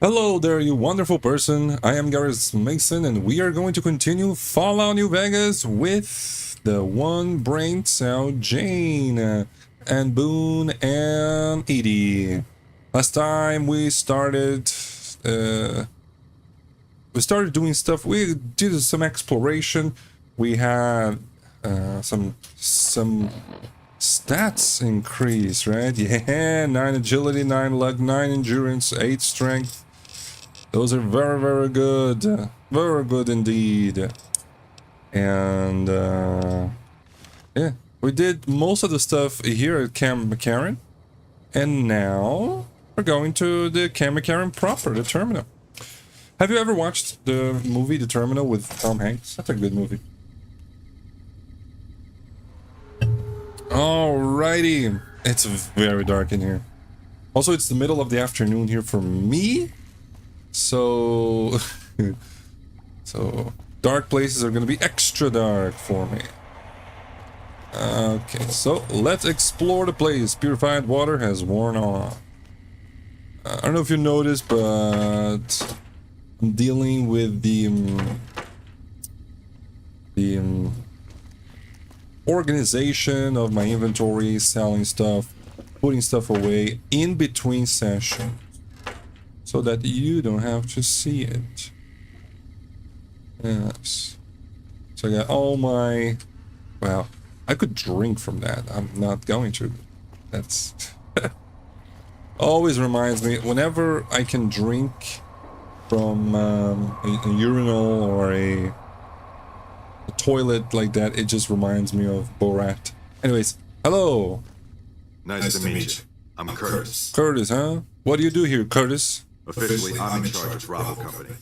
Hello there, you wonderful person. I am Gareth Mason, and we are going to continue Fallout New Vegas with the one brain cell Jane and Boone and Edie. Last time we started doing stuff. We did some exploration. We had some stats increase, right? Yeah, 9 agility, 9 luck, 9 endurance, 8 strength. Those are very, very good. Very good indeed. And yeah, we did most of the stuff here at Camp McCarran. And now we're going to the Camp McCarran proper, the terminal. Have you ever watched the movie The Terminal with Tom Hanks? That's a good movie. Alrighty. It's very dark in here. Also, it's the middle of the afternoon here for me. So dark places are gonna be extra dark for me. Okay, so let's explore the place. Purified water has worn off. I don't know if you noticed, but I'm dealing with the organization of my inventory, selling stuff, putting stuff away in between sessions, so that you don't have to see it. Yes. So I got all my... Well, I could drink from that. I'm not going to. That's... always reminds me, whenever I can drink from a urinal or a toilet like that, it just reminds me of Borat. Anyways, hello. Nice to meet you. I'm Curtis. Curtis, huh? What do you do here, Curtis? Officially, I'm in charge of Bravo Company.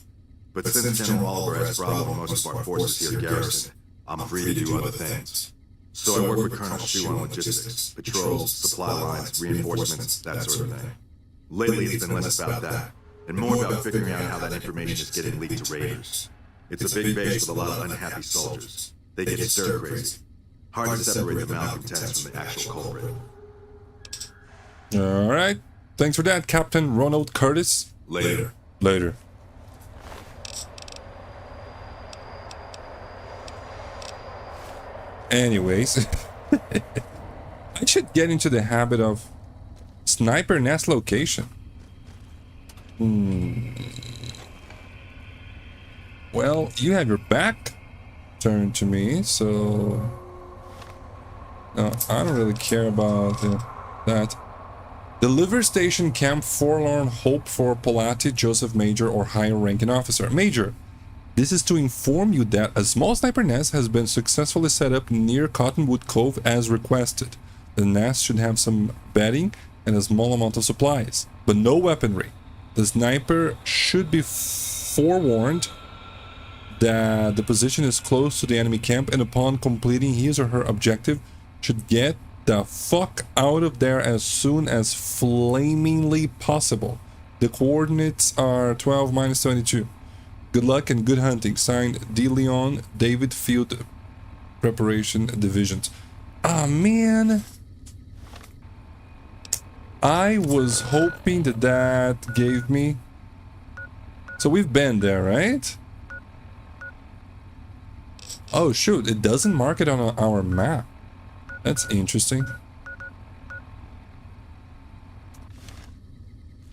But since General Oliver has Bravo most of our forces here at Garrison, I'm free to do other things. So I work with Colonel Shu on logistics, patrols, supply lines, reinforcements, that sort of thing. Lately, it's been less about that, and more about figuring out how that information is getting leaked to raiders. It's a big base with a lot of unhappy soldiers. They get stir crazy. Hard to separate the malcontents from the actual culprit. Alright. Thanks for that, Captain Ronald Curtis. Later. Later. Anyways, I should get into the habit of sniper nest location. Well, you have your back turned to me, so no, I don't really care about that. Deliver Station Camp Forlorn Hope for Polati, Joseph Major, or higher ranking officer. Major, this is to inform you that a small sniper nest has been successfully set up near Cottonwood Cove as requested. The nest should have some bedding and a small amount of supplies, but no weaponry. The sniper should be forewarned that the position is close to the enemy camp, and upon completing his or her objective, should get the fuck out of there as soon as flamingly possible. The coordinates are 12-22. Good luck and good hunting. Signed, De Leon, David Field Preparation Divisions. Ah, man. I was hoping that that gave me... So we've been there, right? Oh, shoot. It doesn't mark it on our map. That's interesting.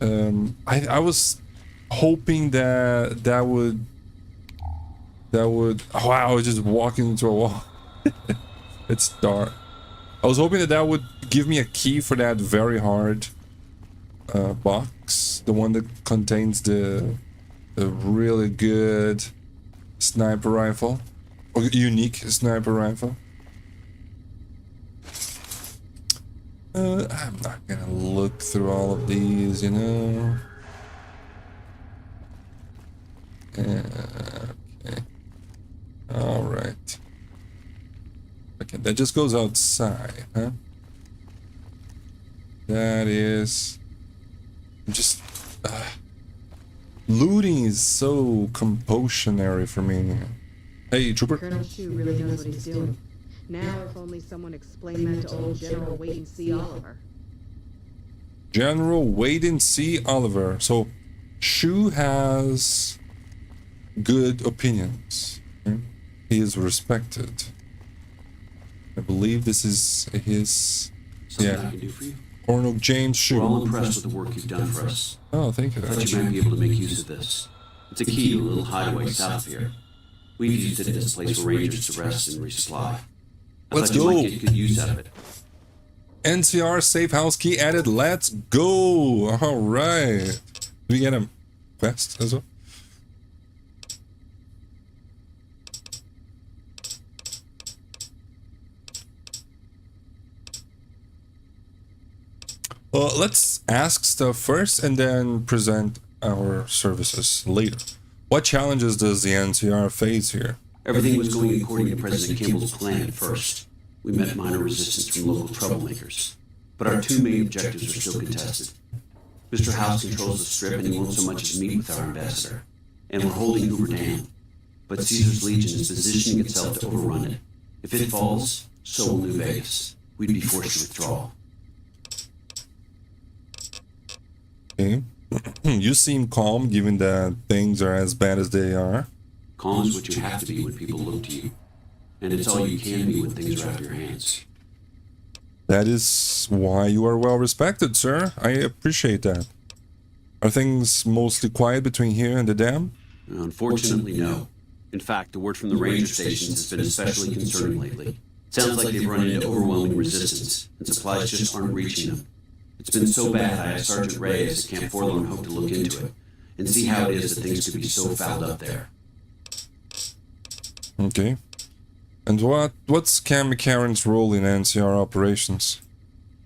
I was hoping that would... Oh, wow, I was just walking into a wall. It's dark. I was hoping that would give me a key for that very hard box. The one that contains the really good sniper rifle. Or unique sniper rifle. I'm not gonna look through all of these, you know. Okay. Alright. Okay, that just goes outside, huh? That is... just... looting is so compulsionary for me. Hey, Trooper. Colonel Shu really knows what he's doing. Now, if only someone explained that to old General Wait and See Oliver. General Wait and See Oliver. So, Shu has good opinions. He is respected. I believe this is his... Something I can do for you? Colonel James Shu. We're all impressed with the work you've done for us. Oh, thank you. I thought you might be able to make use of this. It's a key to a little hideaway south of here. We've used it as a place for rangers to rest and resupply. Let's I thought you go. might get good use out of it. NCR safe house key added. Let's go. All right. Do we get a quest as well? Let's ask stuff first and then present our services later. What challenges does the NCR face here? Everything was going according to President Kimball's plan at first. We met minor resistance from local troublemakers. But our two main objectives are still contested. Mr. House controls the strip and he won't so much as meet with our ambassador. And we're holding Hoover Dam. But Caesar's Legion is positioning itself to overrun it. If it falls, so will New Vegas. We'd be forced to withdraw. Okay. You seem calm given that things are as bad as they are. Calm is what you have to be when people look to you. And it's all you can be when things are out of your hands. That is why you are well respected, sir. I appreciate that. Are things mostly quiet between here and the dam? Unfortunately, no. In fact, the word from the ranger stations has been especially concerning lately. It sounds like they've run into overwhelming resistance, and supplies just aren't reaching them. It's been so bad I asked Sergeant Reyes at Camp Forlorn Hope to look into it, and see how it is that things could be so fouled up there. Okay. And what's Camp McCarran's role in NCR operations?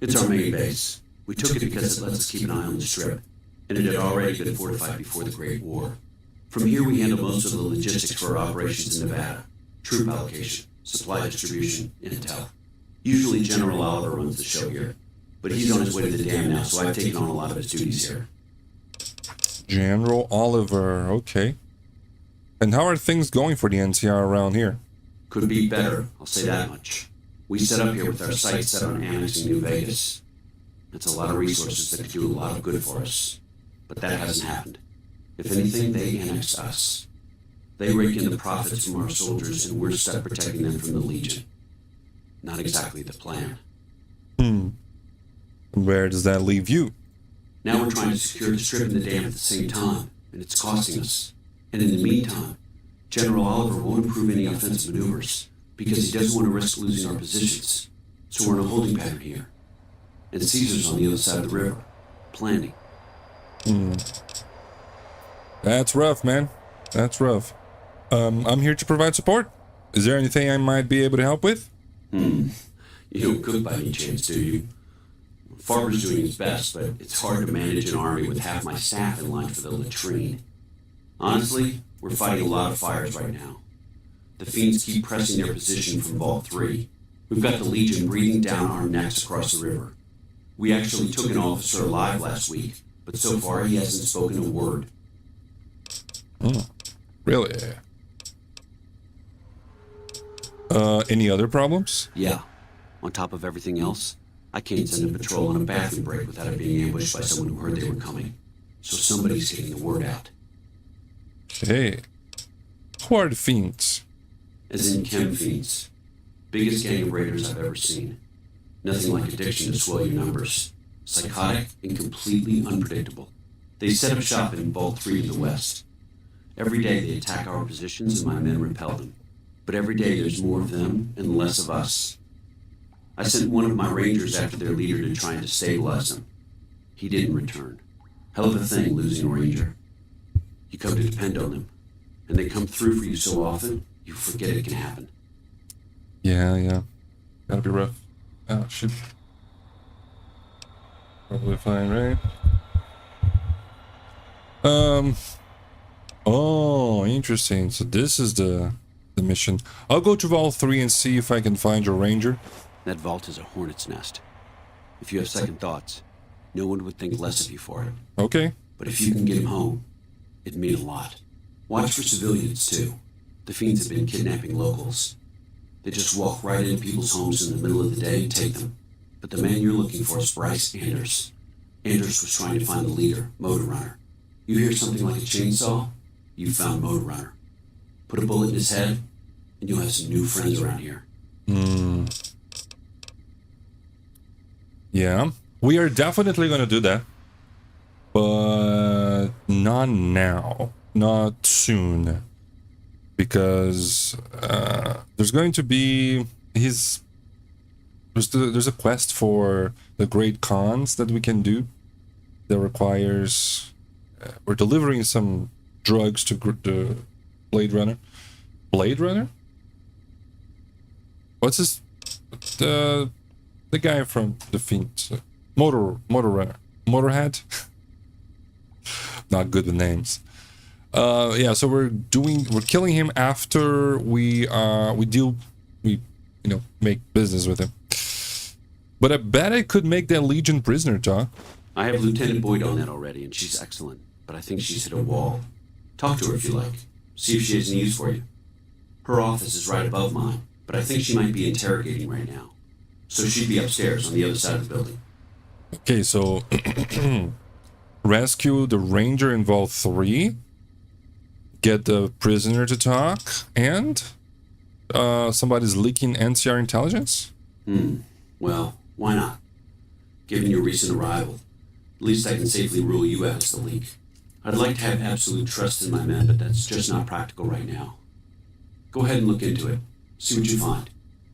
It's our main base. We took it because it lets us keep an eye on the strip, and it had already been fortified before the Great War. From here we handle most of the logistics for our operations in Nevada. Troop allocation, supply distribution, intel. Usually General Oliver runs the show here, but he's on his way to the dam now, so I've taken on a lot of his duties here. General Oliver, okay. And how are things going for the NCR around here? Could be better, I'll say that much. We set up here with our sights set on annexing New Vegas. That's a lot of resources that could do a lot of good for us. But that hasn't happened. If anything, they annex us. They rake in the profits from our soldiers, and we're stuck protecting them from the Legion. Not exactly the plan. Where does that leave you? Now we're trying to secure the strip and the dam at the same time, and it's costing us. And in the meantime, General Oliver won't approve any offensive maneuvers, because he doesn't want to risk losing our positions. So we're in a holding pattern here. And Caesar's on the other side of the river, planning. That's rough, man. That's rough. I'm here to provide support. Is there anything I might be able to help with? You don't cook by any chance, do you? Farber's doing his best, but it's hard to manage an army with half my staff in line for the latrine. Honestly, we're fighting a lot of fires right now. The fiends keep pressing their position from Vault 3. We've got the Legion breathing down our necks across the river. We actually took an officer alive last week, but so far he hasn't spoken a word. Really? Any other problems? Yeah. On top of everything else, I can't send a patrol on a bathroom break without it being ambushed by someone who heard they were coming. So somebody's getting the word out. Okay. Who are the fiends? As in chem fiends. Biggest gang of raiders I've ever seen. Nothing like addiction to swell your numbers. Psychotic and completely unpredictable. They set up shop in Vault 3 to the west. Every day they attack our positions and my men repel them. But every day there's more of them and less of us. I sent one of my rangers after their leader to try and stabilize them. He didn't return. Hell of a thing losing a ranger. You come to depend on them, and they come through for you so often, you forget it can happen. Yeah. Gotta be rough. Oh, shit. Probably fine, right? Oh, interesting. So this is the mission. I'll go to Vault 3 and see if I can find your ranger. That vault is a hornet's nest. If you have second thoughts, no one would think less of you for it. Okay. But if you can get him home, it'd mean a lot. Watch for civilians, too. The fiends have been kidnapping locals. They just walk right into people's homes in the middle of the day and take them. But the man you're looking for is Bryce Anders. Anders was trying to find the leader, Motor Runner. You hear something like a chainsaw, you found Motor Runner. Put a bullet in his head, and you'll have some new friends around here. Yeah, we are definitely gonna do that, but not now, not soon, because there's going to be there's a quest for the great cons that we can do that requires we're delivering some drugs to the Blade Runner. Blade Runner? What's his the guy from the Fiend? Motor Runner. Motorhead? Not good with names. Yeah, so we're killing him after we make business with him. But I bet I could make that Legion prisoner, Doc. I have Lieutenant Boyd on that already, and she's excellent. But I think she's hit a wall. Talk to her if you like. See if she has any use for you. Her office is right above mine, but I think she might be interrogating right now. So she'd be upstairs on the other side of the building. Okay, so rescue the Ranger in Vault 3, get the prisoner to talk, and somebody's leaking NCR intelligence? Well, why not? Given your recent arrival, at least I can safely rule you out as the leak. I'd like to have absolute trust in my men, but that's just not practical right now. Go ahead and look into it. See what you find.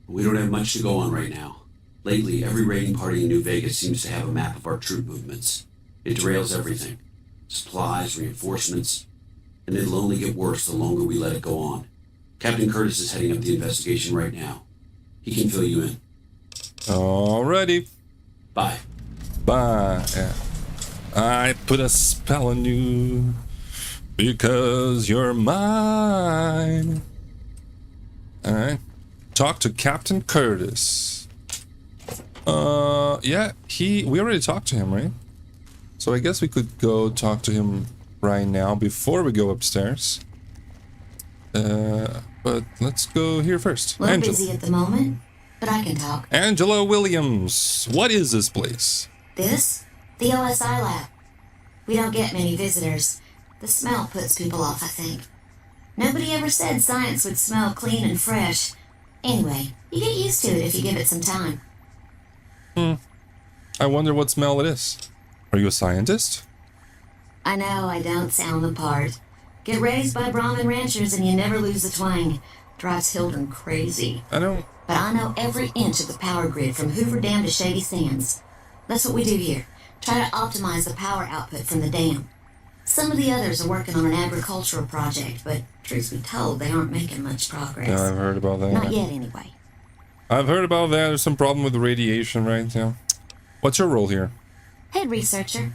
We don't have much to go on right now. Lately, every raiding party in New Vegas seems to have a map of our troop movements. It derails everything. Supplies, reinforcements. And it'll only get worse the longer we let it go on. Captain Curtis is heading up the investigation right now. He can fill you in. Alrighty. Bye. Bye. Yeah. I put a spell on you because you're mine. Alright. Talk to Captain Curtis. Yeah, we already talked to him, right? So I guess we could go talk to him right now before we go upstairs. But let's go here first. A little busy at the moment, but I can talk. Angela Williams, what is this place? This? The OSI lab. We don't get many visitors. The smell puts people off, I think. Nobody ever said science would smell clean and fresh. Anyway, you get used to it if you give it some time. I wonder what smell it is. Are you a scientist? I know I don't sound the part. Get raised by Brahmin ranchers and you never lose the twang. Drives Hildren crazy. I don't... But I know every inch of the power grid from Hoover Dam to Shady Sands. That's what we do here. Try to optimize the power output from the dam. Some of the others are working on an agricultural project, but truth be told, they aren't making much progress. Yeah, I've heard about that. Not yet, anyway. I've heard about that. There's some problem with the radiation, right? Yeah. What's your role here? Head researcher.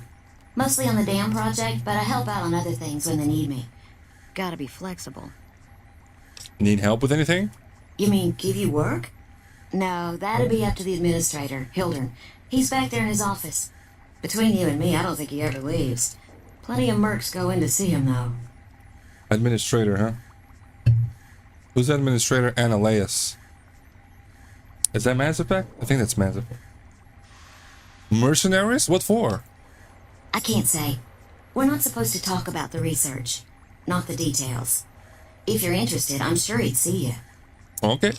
Mostly on the dam project, but I help out on other things when they need me. Gotta be flexible. Need help with anything? You mean give you work? No, that'd be up to the administrator, Hildren. He's back there in his office. Between you and me, I don't think he ever leaves. Plenty of mercs go in to see him, though. Administrator, huh? Who's Administrator Ananias? Is that Mass Effect? I think that's Mass Effect. Mercenaries? What for? I can't say. We're not supposed to talk about the research. Not the details. If you're interested, I'm sure he'd see you. Okay.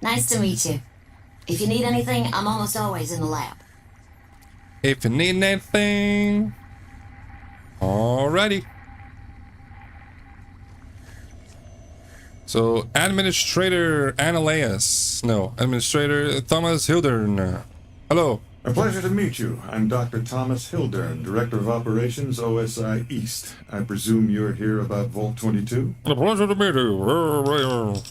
Nice to meet you. If you need anything, I'm almost always in the lab. If you need anything... Alrighty. So, Administrator Ananias. No, Administrator Thomas Hildern. Hello. A pleasure to meet you. I'm Dr. Thomas Hildern, Director of Operations, OSI East. I presume you're here about Vault 22? A pleasure to meet you.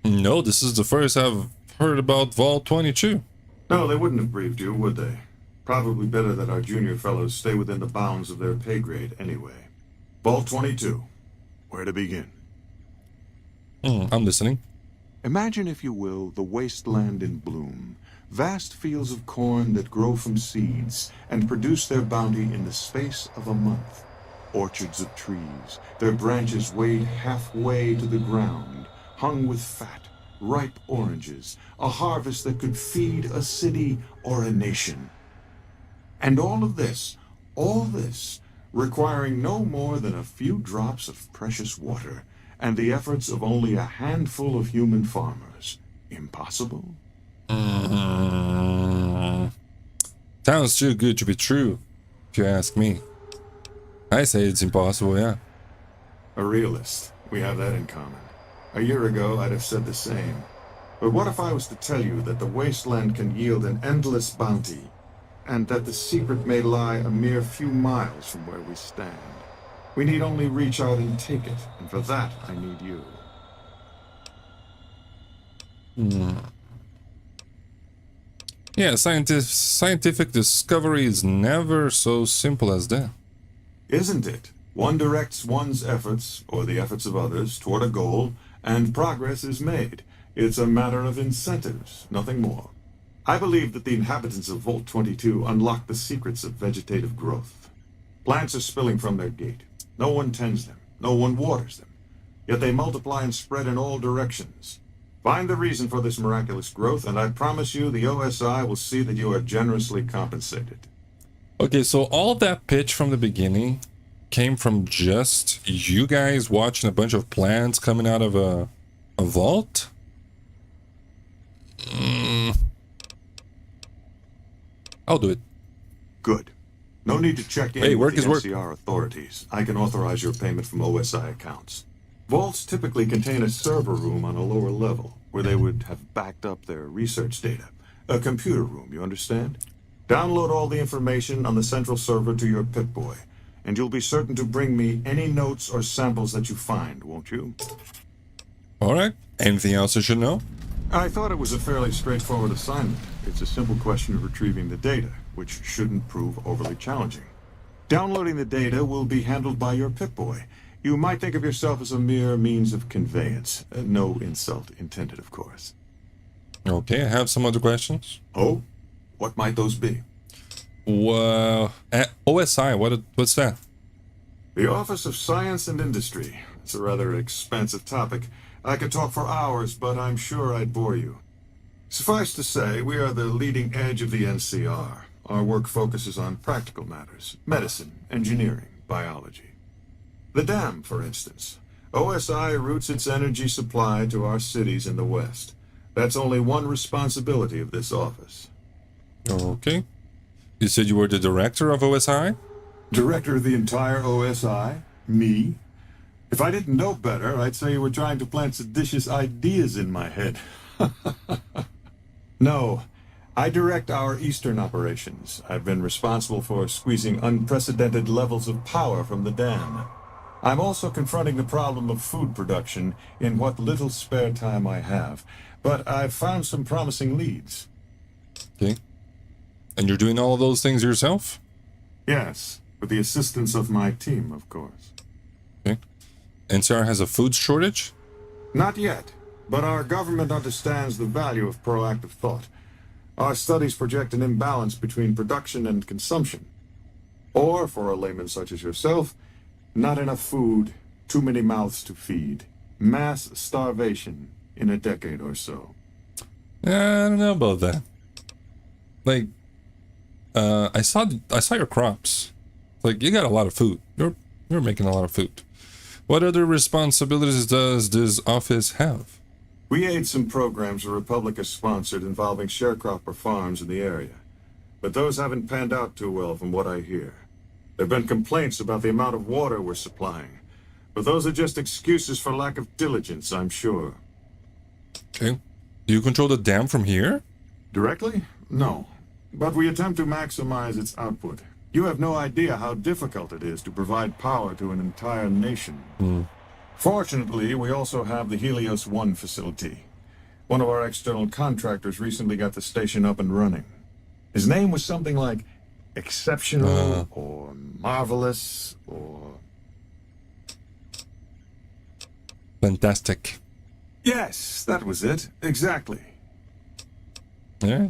No, this is the first I've heard about Vault 22. No, they wouldn't have briefed you, would they? Probably better that our junior fellows stay within the bounds of their pay grade anyway. Vault 22. Where to begin? I'm listening. Imagine, if you will, the wasteland in bloom. Vast fields of corn that grow from seeds and produce their bounty in the space of a month. Orchards of trees, their branches weighed halfway to the ground, hung with fat, ripe oranges, a harvest that could feed a city or a nation. And all this, requiring no more than a few drops of precious water and the efforts of only a handful of human farmers. Impossible? Sounds too good to be true, if you ask me. I say it's impossible, yeah. A realist. We have that in common. A year ago, I'd have said the same. But what if I was to tell you that the wasteland can yield an endless bounty, and that the secret may lie a mere few miles from where we stand? We need only reach out and take it, and for that, I need you. Yeah, scientific discovery is never so simple as that. Isn't it? One directs one's efforts, or the efforts of others, toward a goal, and progress is made. It's a matter of incentives, nothing more. I believe that the inhabitants of Vault 22 unlock the secrets of vegetative growth. Plants are spilling from their gate. No one tends them. No one waters them. Yet they multiply and spread in all directions. Find the reason for this miraculous growth, and I promise you the OSI will see that you are generously compensated. Okay, so all that pitch from the beginning came from just you guys watching a bunch of plants coming out of a vault? I'll do it. Good. No need to check in Hey, with work the is work. NCR authorities. I can authorize your payment from OSI accounts. Vaults typically contain a server room on a lower level, where they would have backed up their research data. A computer room, you understand? Download all the information on the central server to your Pip-Boy, and you'll be certain to bring me any notes or samples that you find, won't you? Alright, anything else I should know? I thought it was a fairly straightforward assignment. It's a simple question of retrieving the data, which shouldn't prove overly challenging. Downloading the data will be handled by your Pip-Boy. You might think of yourself as a mere means of conveyance. No insult intended, of course. Okay, I have some other questions. Oh? What might those be? Well, OSI, what's that? The Office of Science and Industry. It's a rather expansive topic. I could talk for hours, but I'm sure I'd bore you. Suffice to say, we are the leading edge of the NCR. Our work focuses on practical matters: medicine, engineering, biology. The dam, for instance. OSI routes its energy supply to our cities in the West. That's only one responsibility of this office. Okay. You said you were the director of OSI? Director of the entire OSI? Me? If I didn't know better, I'd say you were trying to plant seditious ideas in my head. No, I direct our eastern operations. I've been responsible for squeezing unprecedented levels of power from the dam. I'm also confronting the problem of food production in what little spare time I have, but I've found some promising leads. Okay. And you're doing all of those things yourself? Yes, with the assistance of my team, of course. Okay. NCR has a food shortage? Not yet, but our government understands the value of proactive thought. Our studies project an imbalance between production and consumption. Or, for a layman such as yourself, not enough food, too many mouths to feed. Mass starvation in a decade or so. I don't know about that. Like, I saw your crops. Like, you got a lot of food. You're making a lot of food. What other responsibilities does this office have? We aid some programs the Republic has sponsored involving sharecropper farms in the area. But those haven't panned out too well from what I hear. There have been complaints about the amount of water we're supplying. But those are just excuses for lack of diligence, I'm sure. Okay. Do you control the dam from here? Directly? No. But we attempt to maximize its output. You have no idea how difficult it is to provide power to an entire nation. Fortunately, we also have the Helios 1 facility. One of our external contractors recently got the station up and running. His name was something like exceptional or marvelous or... Fantastic. Yes, that was it. Exactly. Yeah.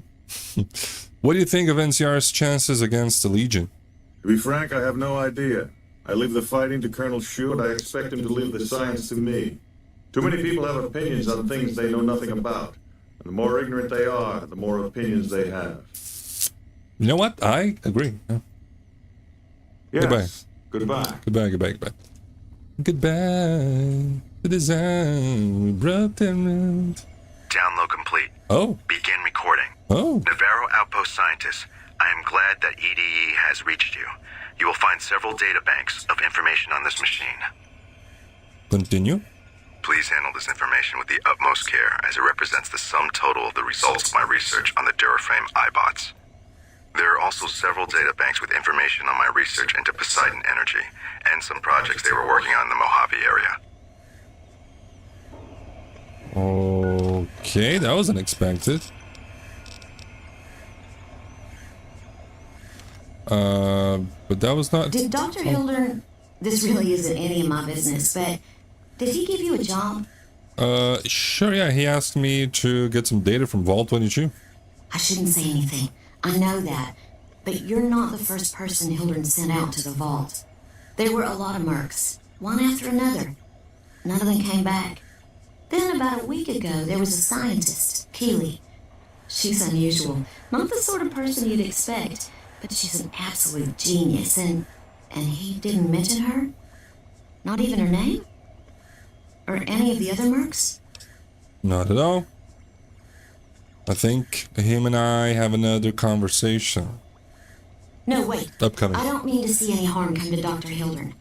What do you think of NCR's chances against the Legion? To be frank, I have no idea. I leave the fighting to Colonel Shu, and I expect him to leave the science to me. Too many people have opinions on things they know nothing about. And the more ignorant they are, the more opinions they have. You know what? I agree. Yeah. Yes. Goodbye. Goodbye. Goodbye, goodbye, goodbye. Goodbye. The design we brought them. Download complete. Oh. Begin recording. Oh. Navarro Outpost scientists, I am glad that EDE has reached you. You will find several data banks of information on this machine. Continue. Please handle this information with the utmost care, as it represents the sum total of the results of my research on the Duraframe iBots. There are also several data banks with information on my research into Poseidon Energy, and some projects they were working on in the Mojave area. Okay, that was unexpected. But that was not... Did Dr. Hildern... This really isn't any of my business, but... Did he give you a job? Sure, yeah. He asked me to get some data from Vault 22. I shouldn't say anything. I know that. But you're not the first person Hildern sent out to the vault. There were a lot of mercs, one after another. None of them came back. Then about a week ago, there was a scientist, Keeley. She's unusual. Not the sort of person you'd expect, but she's an absolute genius, and he didn't mention her? Not even her name? Or any of the other mercs? Not at all. I think him and I have another conversation. No, wait. Upcoming. I don't mean to see any harm come to Dr. Hildern.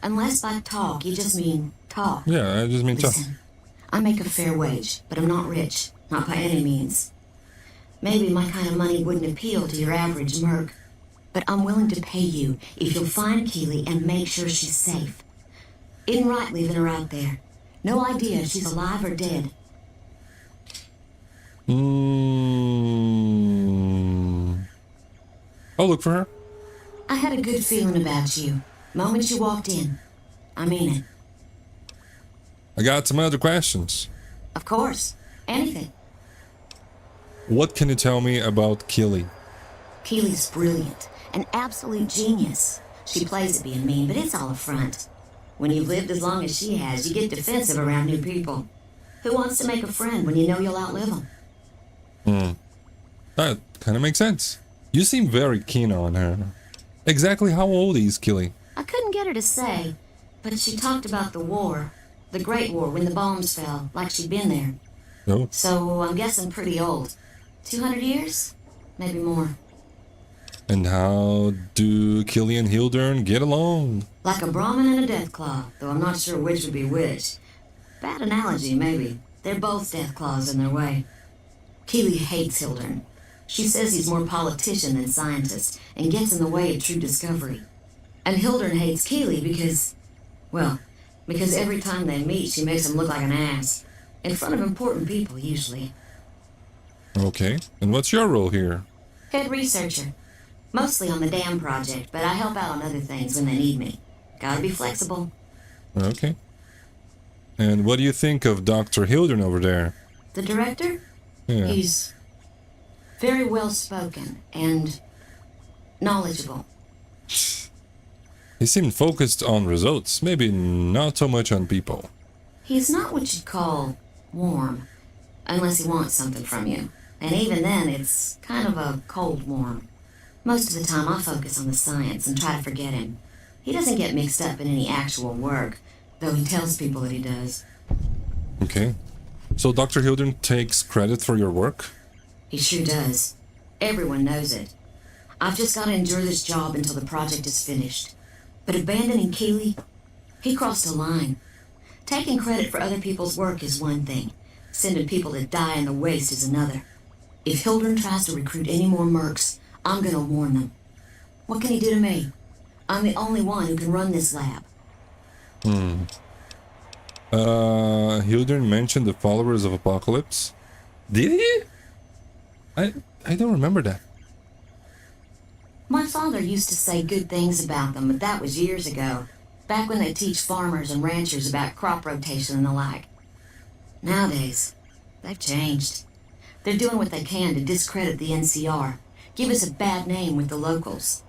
Unless by talk, you just mean talk. Yeah, I just mean tough. Listen, I make a fair wage, but I'm not rich. Not by any means. Maybe my kind of money wouldn't appeal to your average merc. But I'm willing to pay you if you'll find Keeley and make sure she's safe. Isn't right leaving her out there. No idea if she's alive or dead. I'll look for her. I had a good feeling about you. Moment you walked in. I mean it. I got some other questions. Of course. Anything. What can you tell me about Keeley? Keeley's brilliant. An absolute genius. She plays at being mean, but it's all a front. When you've lived as long as she has, you get defensive around new people. Who wants to make a friend when you know you'll outlive them? That kind of makes sense. You seem very keen on her. Exactly how old is Keeley? I couldn't get her to say, but she talked about the war. The Great War, when the bombs fell, like she'd been there. No. So I'm guessing pretty old. 200 years? Maybe more. And how do Keeley and Hildern get along? Like a Brahmin and a Deathclaw, though I'm not sure which would be which. Bad analogy, maybe. They're both Deathclaws in their way. Keeley hates Hildern. She says he's more politician than scientist, and gets in the way of true discovery. And Hildern hates Keeley because every time they meet, she makes him look like an ass. In front of important people, usually. Okay. And what's your role here? Head researcher. Mostly on the dam project, but I help out on other things when they need me. Gotta be flexible. Okay. And what do you think of Dr. Hildern over there? The director? Yeah. He's very well spoken and knowledgeable. He seemed focused on results, maybe not so much on people. He's not what you'd call warm, unless he wants something from you. And even then, it's kind of a cold warm. Most of the time I focus on the science and try to forget him. He doesn't get mixed up in any actual work, though he tells people that he does. Okay. So Dr. Hildern takes credit for your work? He sure does. Everyone knows it. I've just got to endure this job until the project is finished. But abandoning Keeley, he crossed a line. Taking credit for other people's work is one thing. Sending people to die in the waste is another. If Hildern tries to recruit any more mercs, I'm gonna warn them. What can he do to me? I'm the only one who can run this lab. Hildern mentioned the followers of Apocalypse. Did he? I don't remember that. My father used to say good things about them, but that was years ago. Back when they teach farmers and ranchers about crop rotation and the like. Nowadays, they've changed. They're doing what they can to discredit the NCR. Give us a bad name with the locals.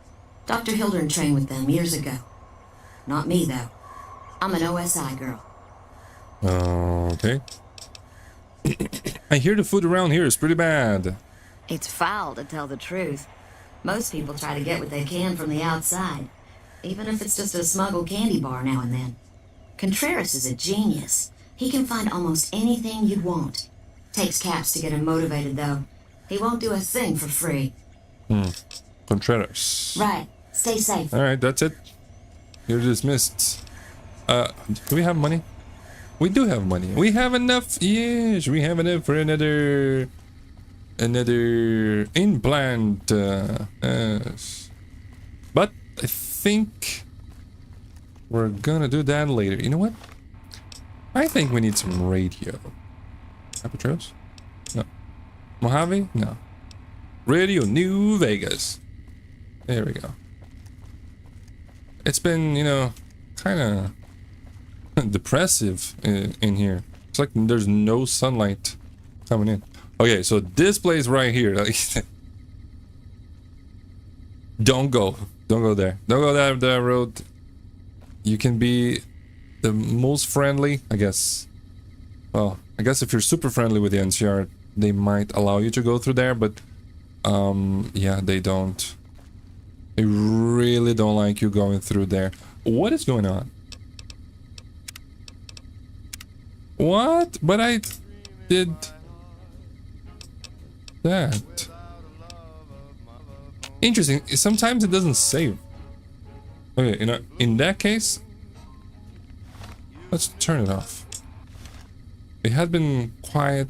Dr. Hildern trained with them years ago. Not me, though. I'm an OSI girl. Okay. I hear the food around here is pretty bad. It's foul, to tell the truth. Most people try to get what they can from the outside, even if it's just a smuggled candy bar now and then. Contreras is a genius. He can find almost anything you'd want. Takes caps to get him motivated, though. He won't do a thing for free. Contreras. Right. Stay safe. Alright, that's it. You're dismissed. Do we have money? We do have money. We have enough. Yes, we have enough for another implant. Yes. But I think we're gonna do that later. You know what? I think we need some radio. Albatross? No. Mojave? No. Radio New Vegas. There we go. It's been, you know, kind of depressive in here. It's like there's no sunlight coming in. Okay, so this place right here. Don't go there. Don't go that road. You can be the most friendly, I guess. Well, I guess if you're super friendly with the NCR, they might allow you to go through there, but yeah, they don't. They really don't like you going through there. What is going on? What? But I did that. Interesting. Sometimes it doesn't save. Okay, you know, in that case, let's turn it off. It had been quiet.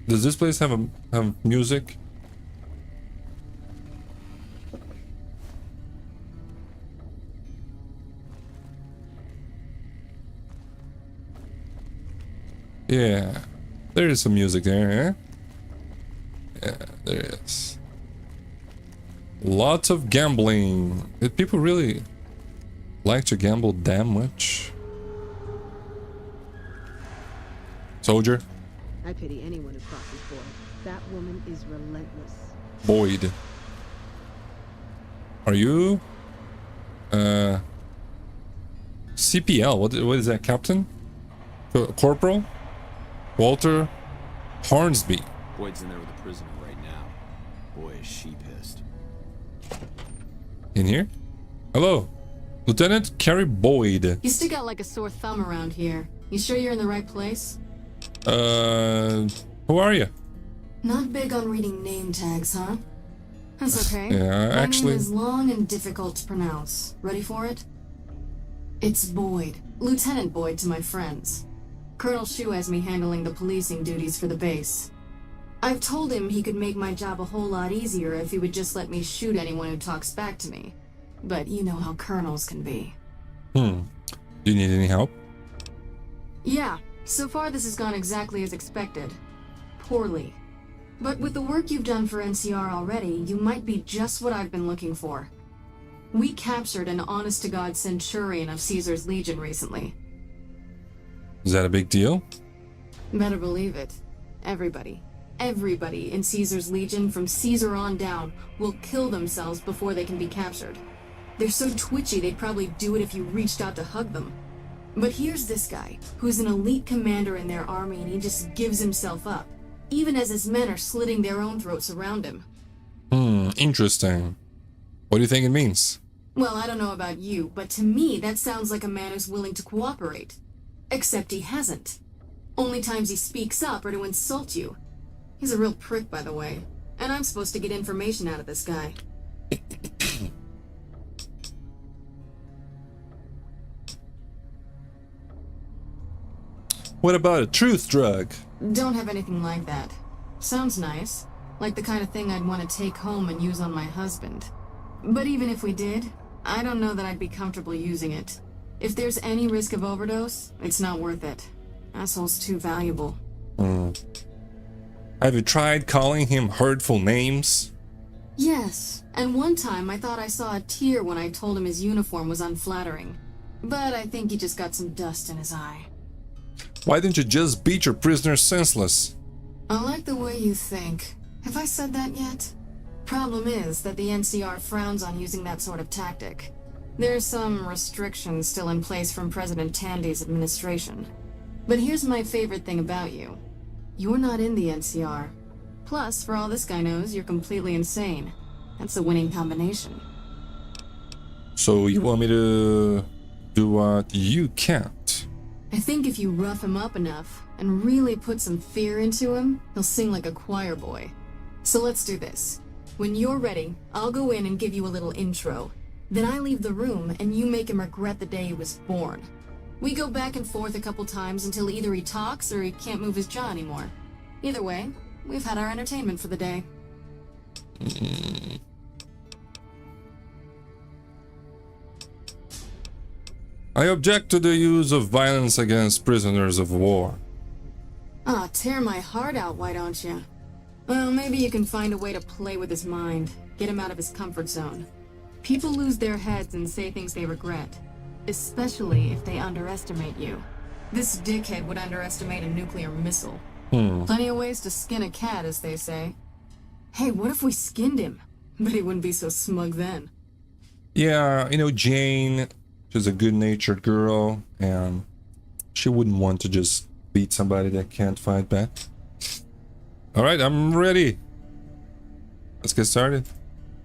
Does this place have music? Yeah, there is some music there, eh? Yeah, there is. Lots of gambling. Did people really like to gamble that much? Soldier? I pity anyone who crosses Boyd. That woman is relentless. Boyd. Are you? CPL, what is that, Captain? Corporal? Walter Hornsby. Boyd's in there with the prisoner right now. Boy, is she pissed. In here? Hello. Lieutenant Carrie Boyd. You stick out like a sore thumb around here. You sure you're in the right place? Who are you? Not big on reading name tags, huh? That's okay. Yeah, My actually. name is long and difficult to pronounce. Ready for it? It's Boyd. Lieutenant Boyd to my friends. Colonel Shu has me handling the policing duties for the base. I've told him he could make my job a whole lot easier if he would just let me shoot anyone who talks back to me. But you know how colonels can be. Do you need any help? Yeah, so far this has gone exactly as expected. Poorly. But with the work you've done for NCR already, you might be just what I've been looking for. We captured an honest-to-God Centurion of Caesar's Legion recently. Is that a big deal? Better believe it. Everybody in Caesar's Legion from Caesar on down will kill themselves before they can be captured. They're so twitchy they'd probably do it if you reached out to hug them. But here's this guy, who's an elite commander in their army, and he just gives himself up, even as his men are slitting their own throats around him. Interesting. What do you think it means? Well, I don't know about you, but to me that sounds like a man who's willing to cooperate. Except he hasn't. Only times he speaks up are to insult you. He's a real prick, by the way. And I'm supposed to get information out of this guy. What about a truth drug? Don't have anything like that. Sounds nice. Like the kind of thing I'd want to take home and use on my husband. But even if we did, I don't know that I'd be comfortable using it. If there's any risk of overdose, it's not worth it. Asshole's too valuable. Have you tried calling him hurtful names? Yes, and one time I thought I saw a tear when I told him his uniform was unflattering. But I think he just got some dust in his eye. Why didn't you just beat your prisoners senseless? I like the way you think. Have I said that yet? Problem is that the NCR frowns on using that sort of tactic. There's some restrictions still in place from President Tandy's administration. But here's my favorite thing about you. You're not in the NCR. Plus, for all this guy knows, you're completely insane. That's a winning combination. So you want me to do what you can't? I think if you rough him up enough and really put some fear into him, he'll sing like a choir boy. So let's do this. When you're ready, I'll go in and give you a little intro. Then I leave the room and you make him regret the day he was born. We go back and forth a couple times until either he talks or he can't move his jaw anymore. Either way, we've had our entertainment for the day. I object to the use of violence against prisoners of war. Ah, tear my heart out, why don't you? Well, maybe you can find a way to play with his mind, get him out of his comfort zone. People lose their heads and say things they regret, especially if they underestimate you. This dickhead would underestimate a nuclear missile. Plenty of ways to skin a cat, as they say. Hey, what if we skinned him? Bet he wouldn't be so smug then. Yeah, you know, Jane, she's a good-natured girl, and she wouldn't want to just beat somebody that can't fight back. Alright, I'm ready. Let's get started.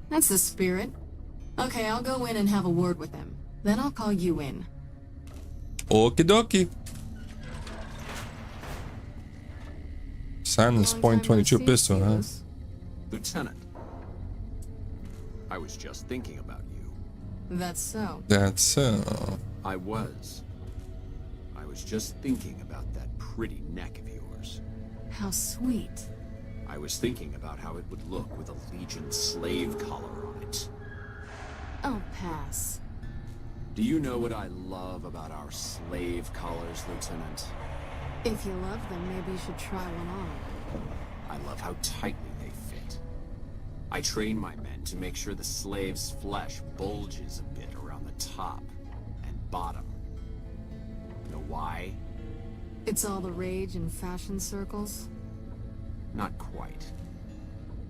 That's the spirit. Okay, I'll go in and have a word with him. Then I'll call you in. Okie dokie. Silence Long time no .22 see, pistol, huh? Steelers. Lieutenant, I was just thinking about you. That's so. That's I was just thinking about that pretty neck of yours. How sweet. I was thinking about how it would look with a Legion slave collar on it. I'll pass. Do you know what I love about our slave collars, Lieutenant? If you love them, maybe you should try one on. I love how tightly they fit. I train my men to make sure the slave's flesh bulges a bit around the top and bottom. Know why? It's all the rage in fashion circles. Not quite.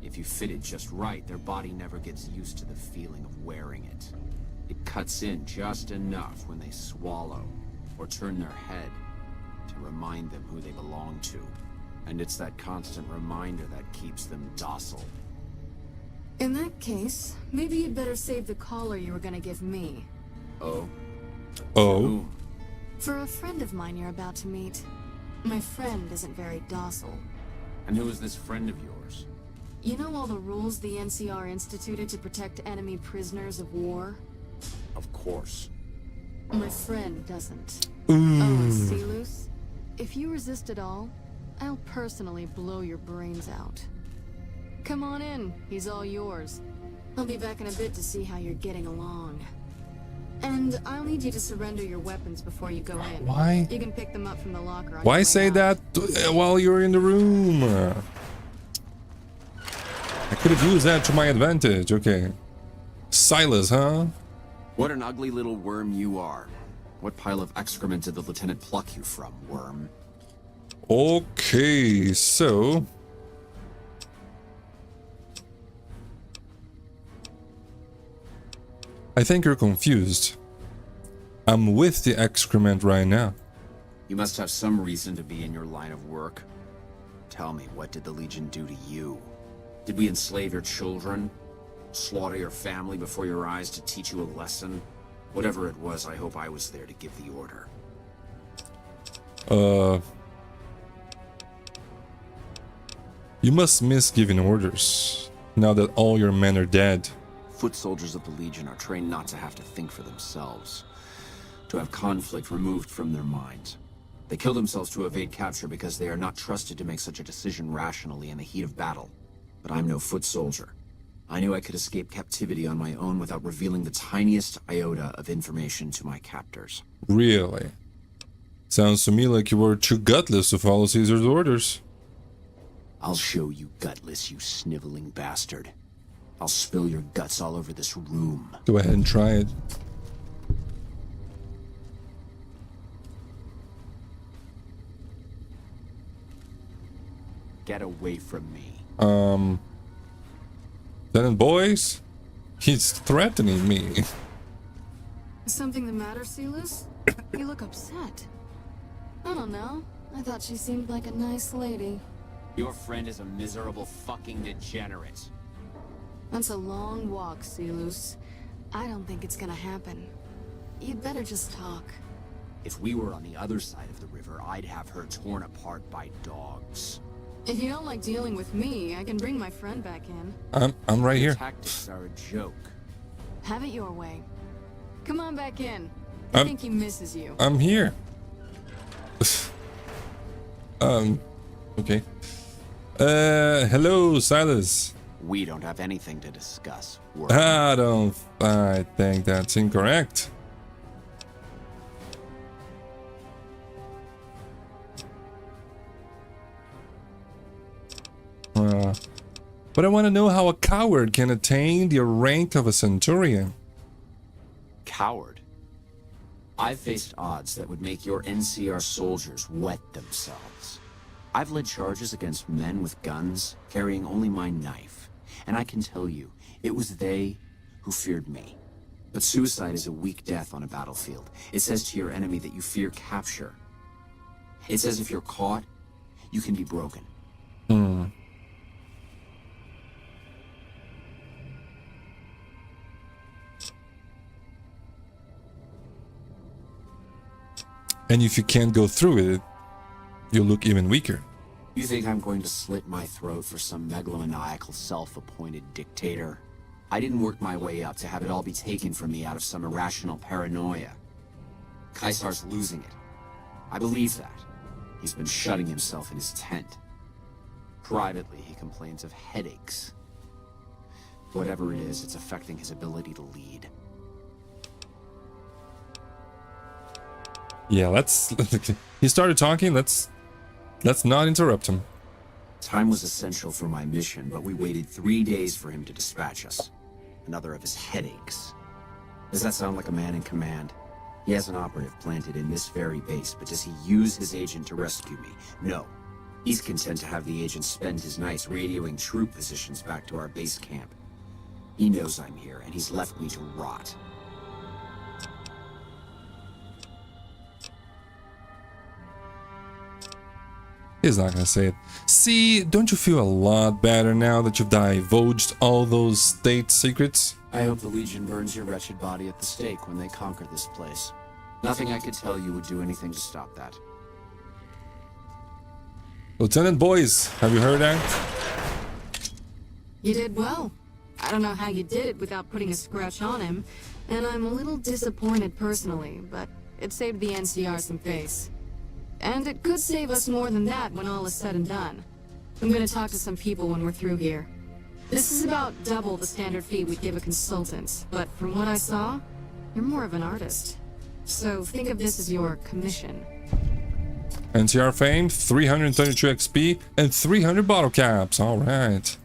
If you fit it just right, their body never gets used to the feeling of wearing it. It cuts in just enough when they swallow or turn their head to remind them who they belong to. And it's that constant reminder that keeps them docile. In that case, maybe you'd better save the collar you were gonna give me. Oh? Oh. Whom? For a friend of mine you're about to meet. My friend isn't very docile. And who is this friend of yours? You know all the rules the NCR instituted to protect enemy prisoners of war? Of course. My friend doesn't. Ooh. Oh, Silus? If you resist at all, I'll personally blow your brains out. Come on in, he's all yours. I'll be back in a bit to see how you're getting along. And I'll need you to surrender your weapons before you go in. Why? You can pick them up from the locker on Why your way say out. that while you're in the room? I could have used that to my advantage. Okay. Silas, huh? What an ugly little worm you are. What pile of excrement did the lieutenant pluck you from, worm? Okay, so... I think you're confused. I'm with the excrement right now. You must have some reason to be in your line of work. Tell me, what did the Legion do to you? Did we enslave your children? Slaughter your family before your eyes to teach you a lesson? Whatever it was, I hope I was there to give the order. You must miss giving orders, now that all your men are dead. Foot soldiers of the Legion are trained not to have to think for themselves, to have conflict removed from their minds. They kill themselves to evade capture because they are not trusted to make such a decision rationally in the heat of battle. But I'm no foot soldier. I knew I could escape captivity on my own without revealing the tiniest iota of information to my captors. Really? Sounds to me like you were too gutless to follow Caesar's orders. I'll show you gutless, you sniveling bastard. I'll spill your guts all over this room. Go ahead and try it. Get away from me. Then boys, he's threatening me. Is something the matter, Celus? You look upset. I don't know. I thought she seemed like a nice lady. Your friend is a miserable fucking degenerate. That's a long walk, Celus. I don't think it's gonna happen. You'd better just talk. If we were on the other side of the river, I'd have her torn apart by dogs. If you don't like dealing with me, I can bring my friend back in. I'm right here. Tactics are a joke. Have it your way. Come on back in. I think he misses you. I'm here. Okay. Hello, Silas. We don't have anything to discuss. I think that's incorrect. But I want to know how a coward can attain the rank of a centurion. Coward? I've faced odds that would make your NCR soldiers wet themselves. I've led charges against men with guns, carrying only my knife. And I can tell you, it was they who feared me. But suicide is a weak death on a battlefield. It says to your enemy that you fear capture. It says if you're caught, you can be broken. And if you can't go through it, you look even weaker. You think I'm going to slit my throat for some megalomaniacal self-appointed dictator? I didn't work my way up to have it all be taken from me out of some irrational paranoia. Kaisar's losing it. I believe that. He's been shutting himself in his tent. Privately, he complains of headaches. Whatever it is, it's affecting his ability to lead. Yeah, let's. He started talking. Let's not interrupt him. Time was essential for my mission, but we waited 3 days for him to dispatch us. Another of his headaches. Does that sound like a man in command? He has an operative planted in this very base, but does he use his agent to rescue me? No. He's content to have the agent spend his nights radioing troop positions back to our base camp. He knows I'm here, and he's left me to rot. He's not gonna say it. See, don't you feel a lot better now that you've divulged all those state secrets? I hope the Legion burns your wretched body at the stake when they conquer this place. Nothing I could tell you would do anything to stop that. Lieutenant Boys, have you heard that? You did well. I don't know how you did it without putting a scratch on him, and I'm a little disappointed personally, but it saved the NCR some face. And it could save us more than that when all is said and done. I'm gonna talk to some people when we're through here. This is about double the standard fee we give a consultant, but from what I saw, you're more of an artist. So think of this as your commission. NCR fame, 332 XP, and 300 bottle caps. All right.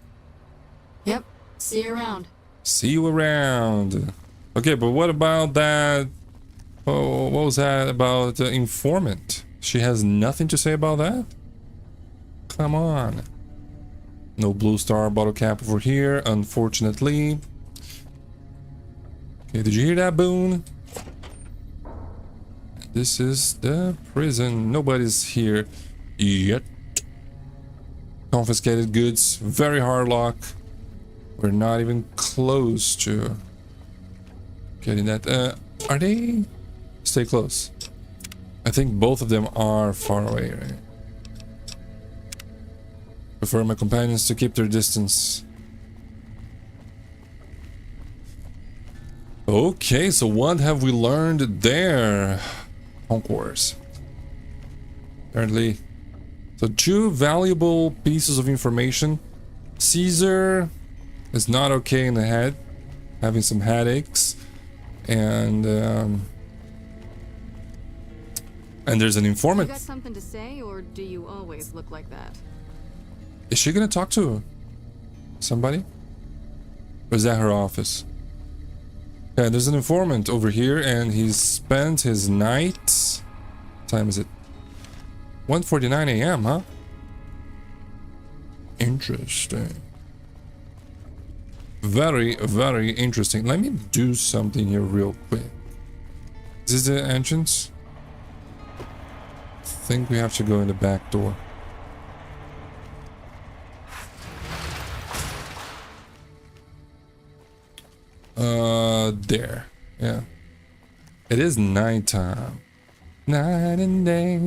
Yep. See you around. See you around. Okay, but what about that? Oh, what was that about the informant? She has nothing to say about that? Come on. No blue star bottle cap over here, unfortunately. Okay, did you hear that, Boone? This is the prison. Nobody's here yet. Confiscated goods, very hard lock. We're not even close to getting that. Are they? Stay close. I think both of them are far away, right? Prefer my companions to keep their distance. Okay, so what have we learned there? Concourse. Apparently. So 2 valuable pieces of information. Caesar is not okay in the head. Having some headaches. And there's an informant. You got something to say, or do you always look like that? Is she gonna talk to somebody? Or is that her office? Yeah, there's an informant over here, and he's spent his night. What time is it? 1:49 a.m., huh? Interesting. Very, very interesting. Let me do something here real quick. Is this the entrance? I think we have to go in the back door. There. Yeah. It is nighttime. Night and day.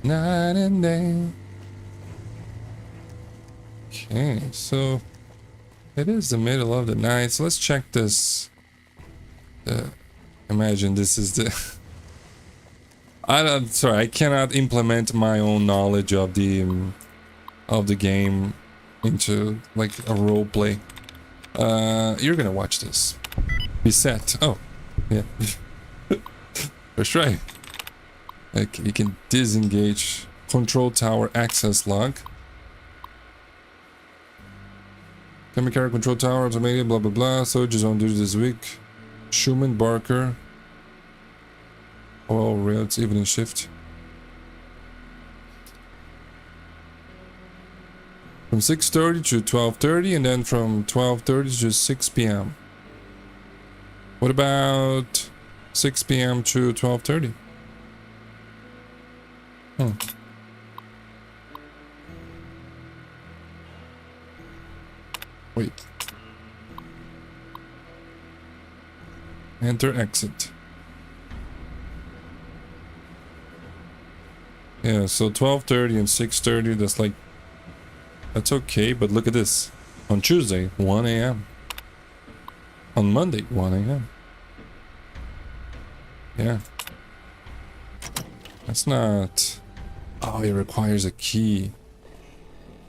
Night and day. Okay, so it is the middle of the night. So let's check this. Imagine this is the. Sorry, I cannot implement my own knowledge of the game into like a role play. You're gonna watch this. Be set. Oh, yeah. That's right. Like you can disengage control tower access log. McCarran control tower automated. Blah blah blah. Soldiers on duty this week. Schumann Barker. Oh, real. It's evening shift. From 6:30 to 12:30, and then from 12:30 to 6 p.m. What about 6 p.m. to 12:30? Wait. Enter exit. Yeah, so 12:30 and 6:30, that's like... That's okay, but look at this. On Tuesday, 1 a.m. On Monday, 1 a.m. Yeah. That's not... Oh, it requires a key.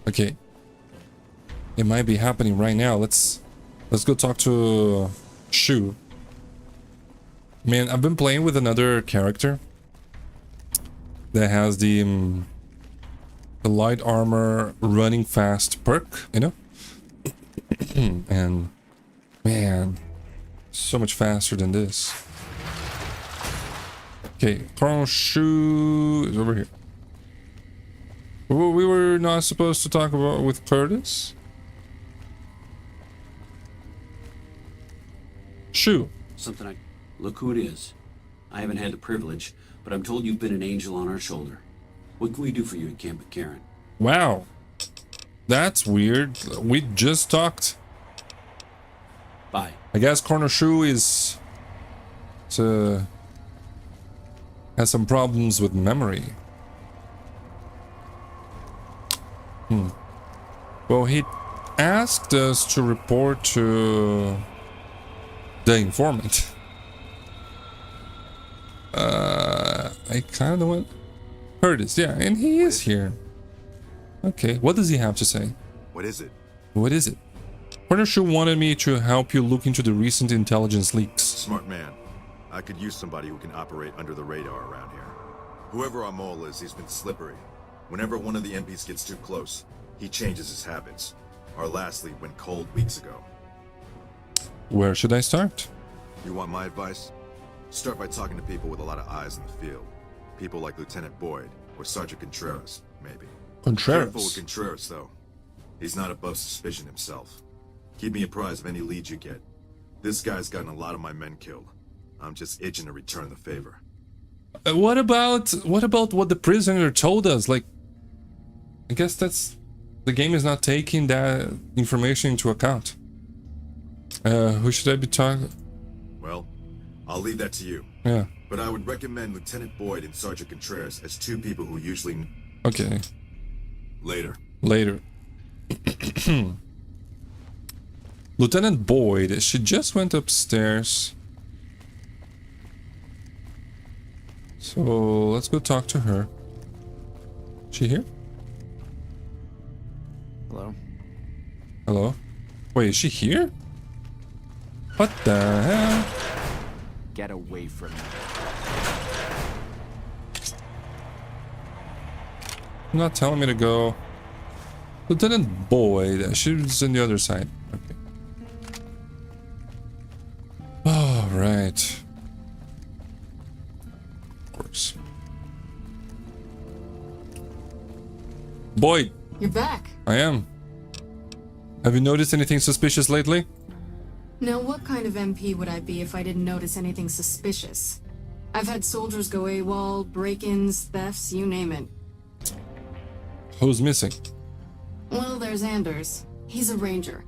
Okay. It might be happening right now. Let's go talk to Shu. Man, I've been playing with another character that has the light armor running fast perk, you know? And man, so much faster than this. Okay, Colonel Shu is over here. We were not supposed to talk about with Curtis? Shu. Something I... Look who it is. I haven't had the privilege, but I'm told you've been an angel on our shoulder. What can we do for you at Camp McCarran? Wow. That's weird. We just talked. Bye. I guess Colonel Shu is... has some problems with memory. Well, he asked us to report to the informant. I kind of want Curtis, yeah, and he is here. Okay, what does he have to say? What is it? What is it? Colonel Shu wanted me to help you look into the recent intelligence leaks. Smart man. I could use somebody who can operate under the radar around here. Whoever our mole is, he's been slippery. Whenever one of the MPs gets too close, he changes his habits. Our last lead went cold weeks ago. Where should I start? You want my advice? Start by talking to people with a lot of eyes in the field. People like Lieutenant Boyd, or Sergeant Contreras, maybe. Contreras? Careful with Contreras, though. He's not above suspicion himself. Keep me apprised of any leads you get. This guy's gotten a lot of my men killed. I'm just itching to return the favor. What about what the prisoner told us? Like, I guess that's... The game is not taking that information into account. Who should I be talking? Well, I'll leave that to you. Yeah. But I would recommend Lieutenant Boyd and Sergeant Contreras as two people who usually... Okay. Later. Lieutenant Boyd, she just went upstairs. So let's go talk to her. She here? Hello? Hello? Wait, is she here? What the hell? Get away from me. You're not telling me to go. Lieutenant Boyd, she's on the other side. Okay. All right. Of course. Boyd. You're back. I am. Have you noticed anything suspicious lately? Now, what kind of MP would I be if I didn't notice anything suspicious? I've had soldiers go AWOL, break-ins, thefts, you name it. Who's missing? Well, there's Anders. He's a ranger.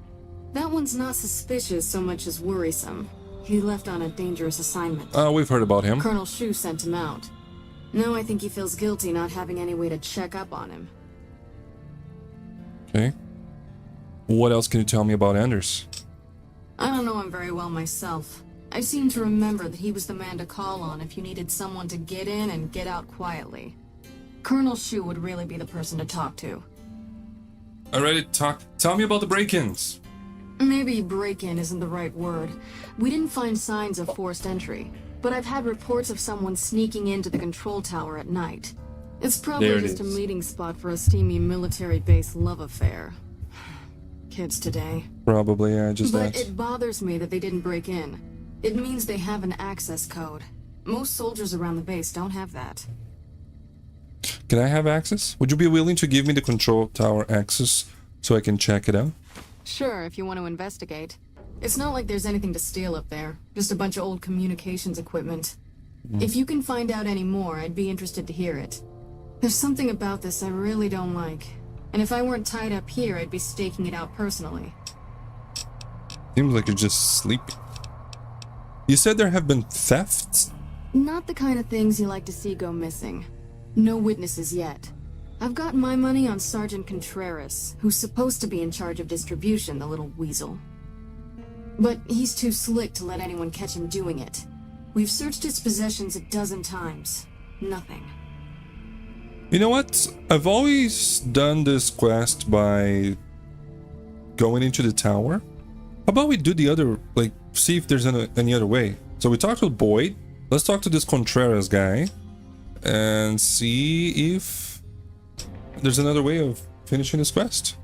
That one's not suspicious so much as worrisome. He left on a dangerous assignment. We've heard about him. Colonel Shu sent him out. Now I think he feels guilty not having any way to check up on him. Okay. What else can you tell me about Anders? I don't know him very well myself. I seem to remember that he was the man to call on if you needed someone to get in and get out quietly. Colonel Shu would really be the person to talk to. Alright, tell me about the break-ins. Maybe break-in isn't the right word. We didn't find signs of forced entry, but I've had reports of someone sneaking into the control tower at night. It's probably There it just a is. meeting spot for a steamy military base love affair. Kids today. Probably, just But that. it bothers me that they didn't break in. It means they have an access code. Most soldiers around the base don't have that. Can I have access? Would you be willing to give me the control tower access so I can check it out? Sure, if you want to investigate. It's not like there's anything to steal up there. Just a bunch of old communications equipment. If you can find out any more, I'd be interested to hear it. There's something about this I really don't like. And if I weren't tied up here, I'd be staking it out personally. Seems like you're just sleeping. You said there have been thefts? Not the kind of things you like to see go missing. No witnesses yet. I've got my money on Sergeant Contreras, who's supposed to be in charge of distribution, the little weasel. But he's too slick to let anyone catch him doing it. We've searched his possessions a dozen times. Nothing. You know what? I've always done this quest by going into the tower. How about we do the other, like, see if there's any other way. So we talked to Boyd. Let's talk to this Contreras guy and see if there's another way of finishing this quest.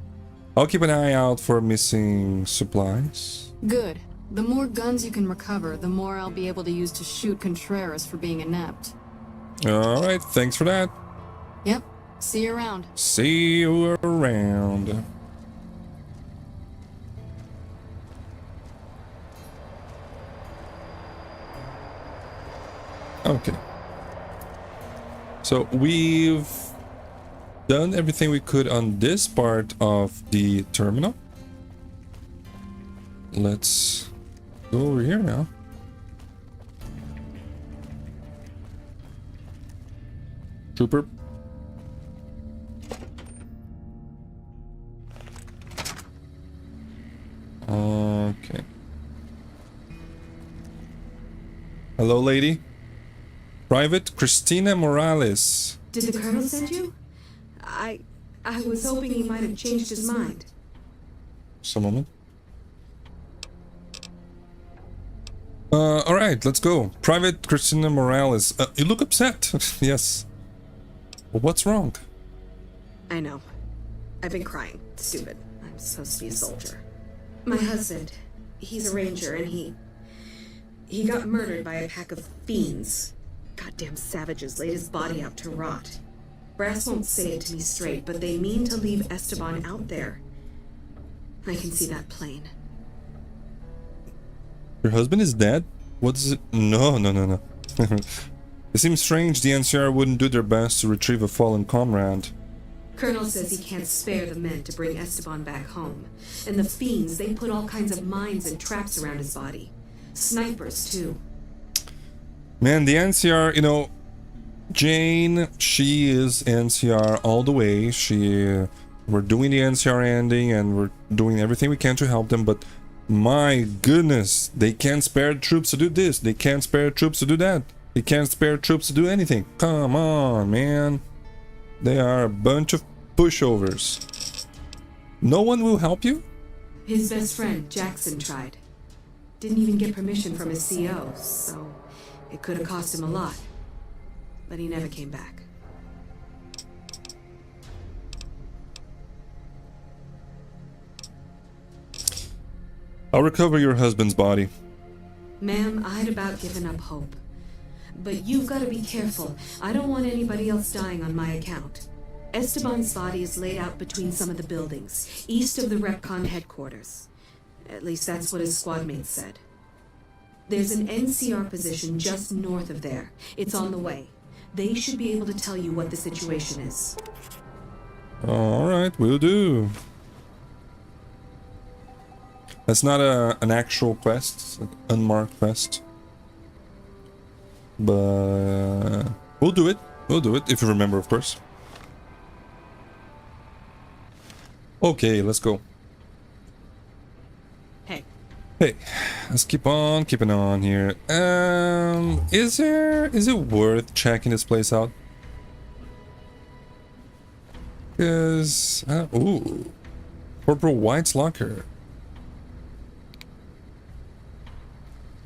I'll keep an eye out for missing supplies. Good. The more guns you can recover, the more I'll be able to use to shoot Contreras for being inept. Alright, thanks for that. Yep. See you around. See you around. Okay. So we've done everything we could on this part of the terminal. Let's go over here now. Trooper. Okay. Hello, lady. Private Christina Morales. Did the colonel send you? I was hoping he might have changed his mind. Just a moment. Alright, let's go. Private Christina Morales. You look upset. Yes. Well, what's wrong? I know. I've been crying. Stupid. I'm supposed to be a soldier. My husband, he's a ranger, and he got murdered by a pack of fiends. Goddamn savages laid his body out to rot. Brass won't say it to me straight, but they mean to leave Esteban out there. I can see that plain. Your husband is dead? What is it? No. It seems strange the NCR wouldn't do their best to retrieve a fallen comrade. Colonel says he can't spare the men to bring Esteban back home. And the fiends, they put all kinds of mines and traps around his body. Snipers, too. Man, the NCR, you know, Jane, she is NCR all the way. We're doing the NCR ending and we're doing everything we can to help them, but my goodness, they can't spare troops to do this. They can't spare troops to do that. They can't spare troops to do anything. Come on, man. They are a bunch of pushovers. No one will help you? His best friend, Jackson, tried. Didn't even get permission from his CO, so it could have cost him a lot. But he never came back. I'll recover your husband's body. Ma'am, I'd about given up hope. But you've got to be careful. I don't want anybody else dying on my account. Esteban's body is laid out between some of the buildings, east of the Repcon headquarters. At least that's what his squad mates said. There's an NCR position just north of there. It's on the way. They should be able to tell you what the situation is. Alright, will do. That's not an actual quest, it's an unmarked quest. But we'll do it. We'll do it, if you remember, of course. Okay, let's go. Hey, let's keep on keeping on here. Is it worth checking this place out? Because ooh, Corporal White's locker.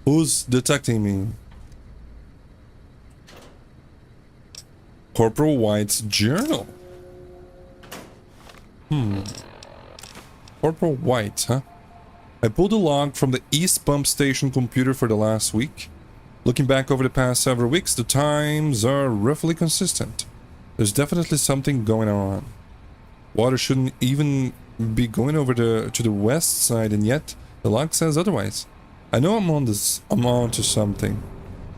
Who's detecting me? Corporal White's journal. Corporal White, huh? I pulled a log from the East Pump Station computer for the last week. Looking back over the past several weeks, the times are roughly consistent. There's definitely something going on. Water shouldn't even be going over to the west side, and yet the log says otherwise. I know I'm on to something.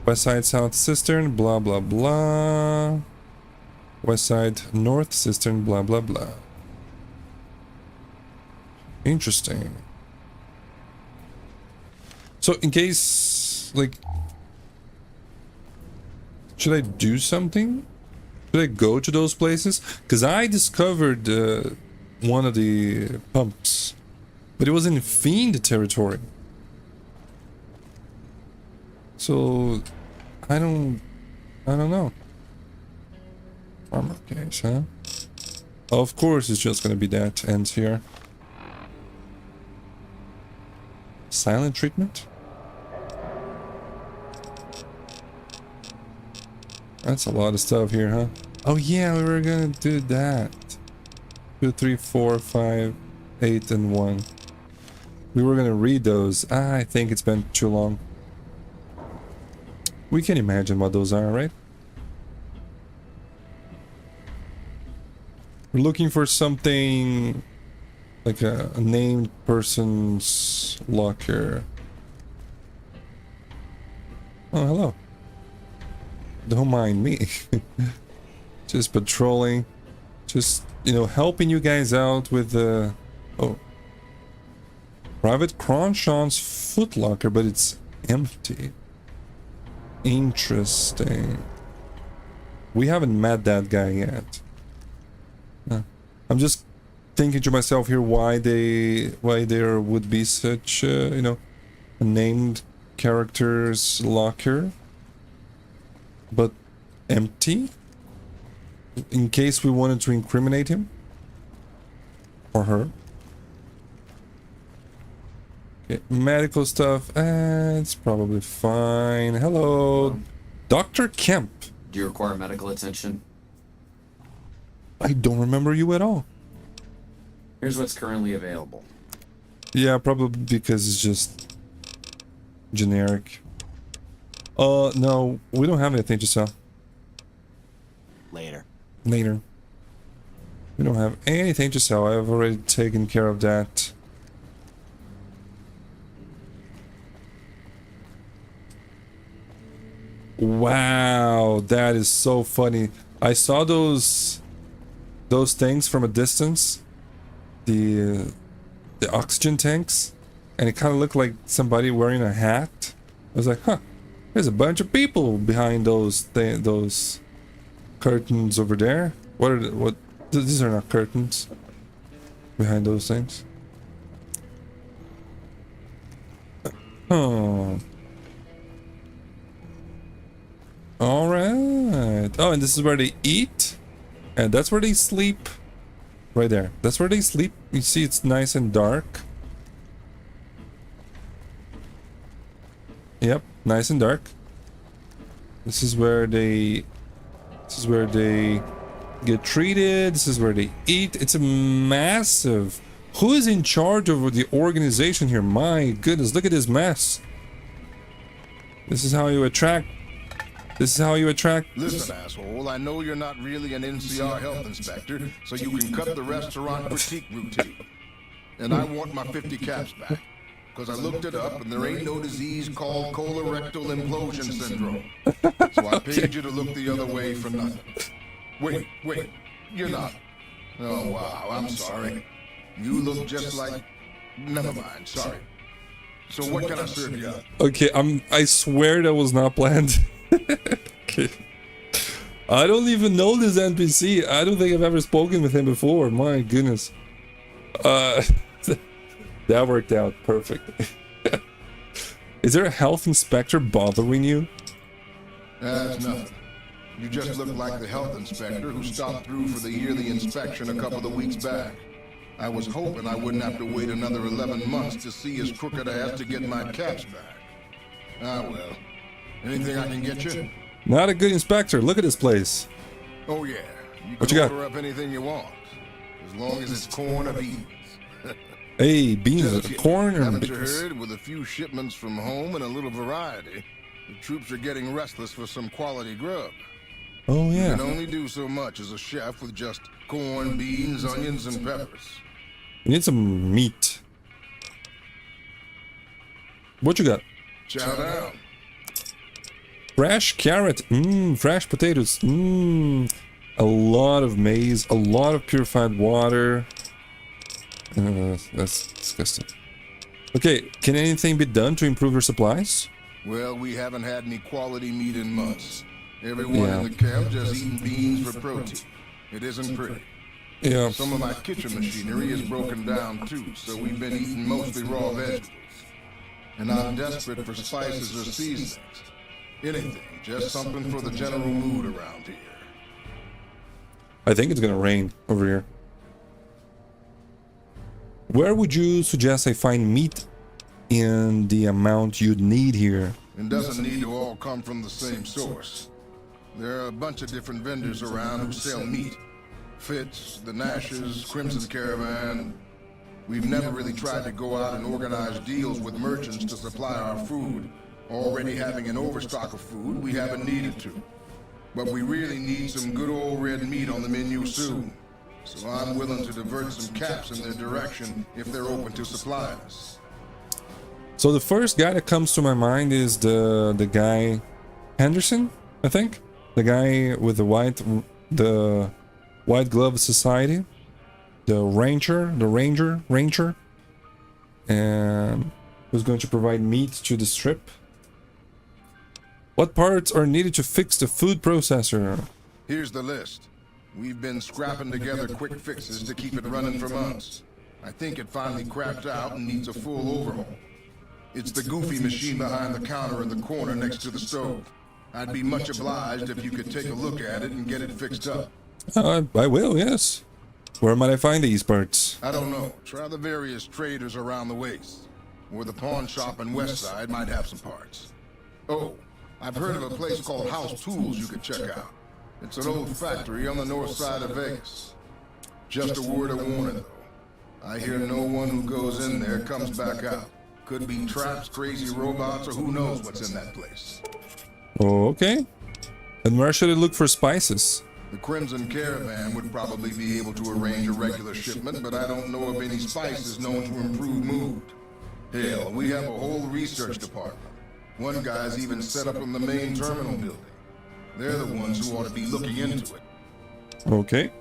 West side south cistern, blah blah blah. West side north cistern, blah blah blah. Interesting. So in case, like, should I do something? Should I go to those places? Because I discovered one of the pumps, but it was in Fiend territory. So I don't know. Armor case, huh? Of course, it's just gonna be that ends here. Silent treatment. That's a lot of stuff here, huh? Oh yeah, we were gonna do that. 2, 3, 4, 5, 8, and 1. We were gonna read those. I think it's been too long. We can imagine what those are, right? We're looking for something like a named person's locker. Oh, hello. Don't mind me. Just patrolling. Just, you know, helping you guys out with the... Oh. Private Cronshaw's footlocker, but it's empty. Interesting. We haven't met that guy yet. I'm just thinking to myself here why there would be such, you know, a named character's locker, but empty, in case we wanted to incriminate him or her. Okay, medical stuff, it's probably fine. Hello, Dr. Kemp. Do you require medical attention? I don't remember you at all. Here's what's currently available. Yeah, probably because it's just generic. No, we don't have anything to sell. Later. Later. We don't have anything to sell. I've already taken care of that. Wow, that is so funny. I saw those things from a distance. The oxygen tanks, and it kind of looked like somebody wearing a hat. I was like, huh, there's a bunch of people behind those curtains over there. What these are not curtains behind those things. Oh, all right. Oh, and this is where they eat, and that's where they sleep. Right there. That's where they sleep. You see, it's nice and dark. Yep, nice and dark. This is where they get treated. This is where they eat. It's a massive. Who is in charge of the organization here? My goodness, look at this mess. This is how you attract. Listen, asshole, I know you're not really an NCR health inspector, so you can cut the restaurant critique routine. And I want my 50 caps back. because I looked it up and there ain't no disease called colorectal implosion syndrome. So I paid you to look the other way for nothing. Wait, you're not. Oh, wow, I'm sorry. You look just like... Never mind, sorry. So what can I serve you up? Okay, I swear that was not planned. Okay. I don't even know this NPC. I don't think I've ever spoken with him before. My goodness. That worked out perfect. Is there a health inspector bothering you? That's nothing. You just look like the health inspector who stopped through for the yearly inspection a couple of weeks back. I was hoping I wouldn't have to wait another 11 months to see his crooked ass to get my caps back. Ah, well. Anything I can get you? Not a good inspector. Look at this place. Oh, yeah. What can you got? order up anything you want. As long as it's corn or beans. Hey, beans, Just kidding. corn, or Haven't you beans? heard? With a few shipments from home and a little variety, the troops are getting restless for some quality grub. Oh, You yeah. can only do so much as a chef with just corn, beans, onions, and peppers. We need some meat. What you got? Chow down. Fresh carrot. Fresh potatoes. A lot of maize. A lot of purified water. That's disgusting. Okay, can anything be done to improve your supplies? Well, we haven't had any quality meat in months. Everyone in the camp just eating beans for protein. It isn't pretty. Yeah. Some of my kitchen machinery is broken down too, so we've been eating mostly raw vegetables. And I'm desperate for spices or seasonings. Anything, just something for the general mood around here. I think it's gonna rain over here. Where would you suggest I find meat in the amount you'd need here? It doesn't need to all come from the same source. There are a bunch of different vendors around who sell meat. Fitz, the Nashes, Crimson Caravan. We've never really tried to go out and organize deals with merchants to supply our food. Already having an overstock of food, we haven't needed to. But we really need some good old red meat on the menu soon. So I'm willing to divert some caps in their direction if they're open to supplying us. So the first guy that comes to my mind is the guy Henderson, I think. The guy with the white glove society. The ranger, and who's going to provide meat to the strip. What parts are needed to fix the food processor? Here's the list. We've been scrapping together quick fixes to keep it running for months. I think it finally crapped out and needs a full overhaul. It's the goofy machine behind the counter in the corner next to the stove. I'd be much obliged if you could take a look at it and get it fixed up. I will, yes. Where might I find these parts? I don't know. Try the various traders around the waste. Or the pawn shop in Westside might have some parts. Oh, I've heard of a place called House Tools you could check out. It's an old factory on the north side of Vegas. Just a word of warning, though. I hear no one who goes in there comes back out. Could be traps, crazy robots, or who knows what's in that place. Oh, okay. And where should I look for spices? The Crimson Caravan would probably be able to arrange a regular shipment, but I don't know of any spices known to improve mood. Hell, we have a whole research department. One guy's even set up in the main terminal building. They're the ones who ought to be looking into it. Okay.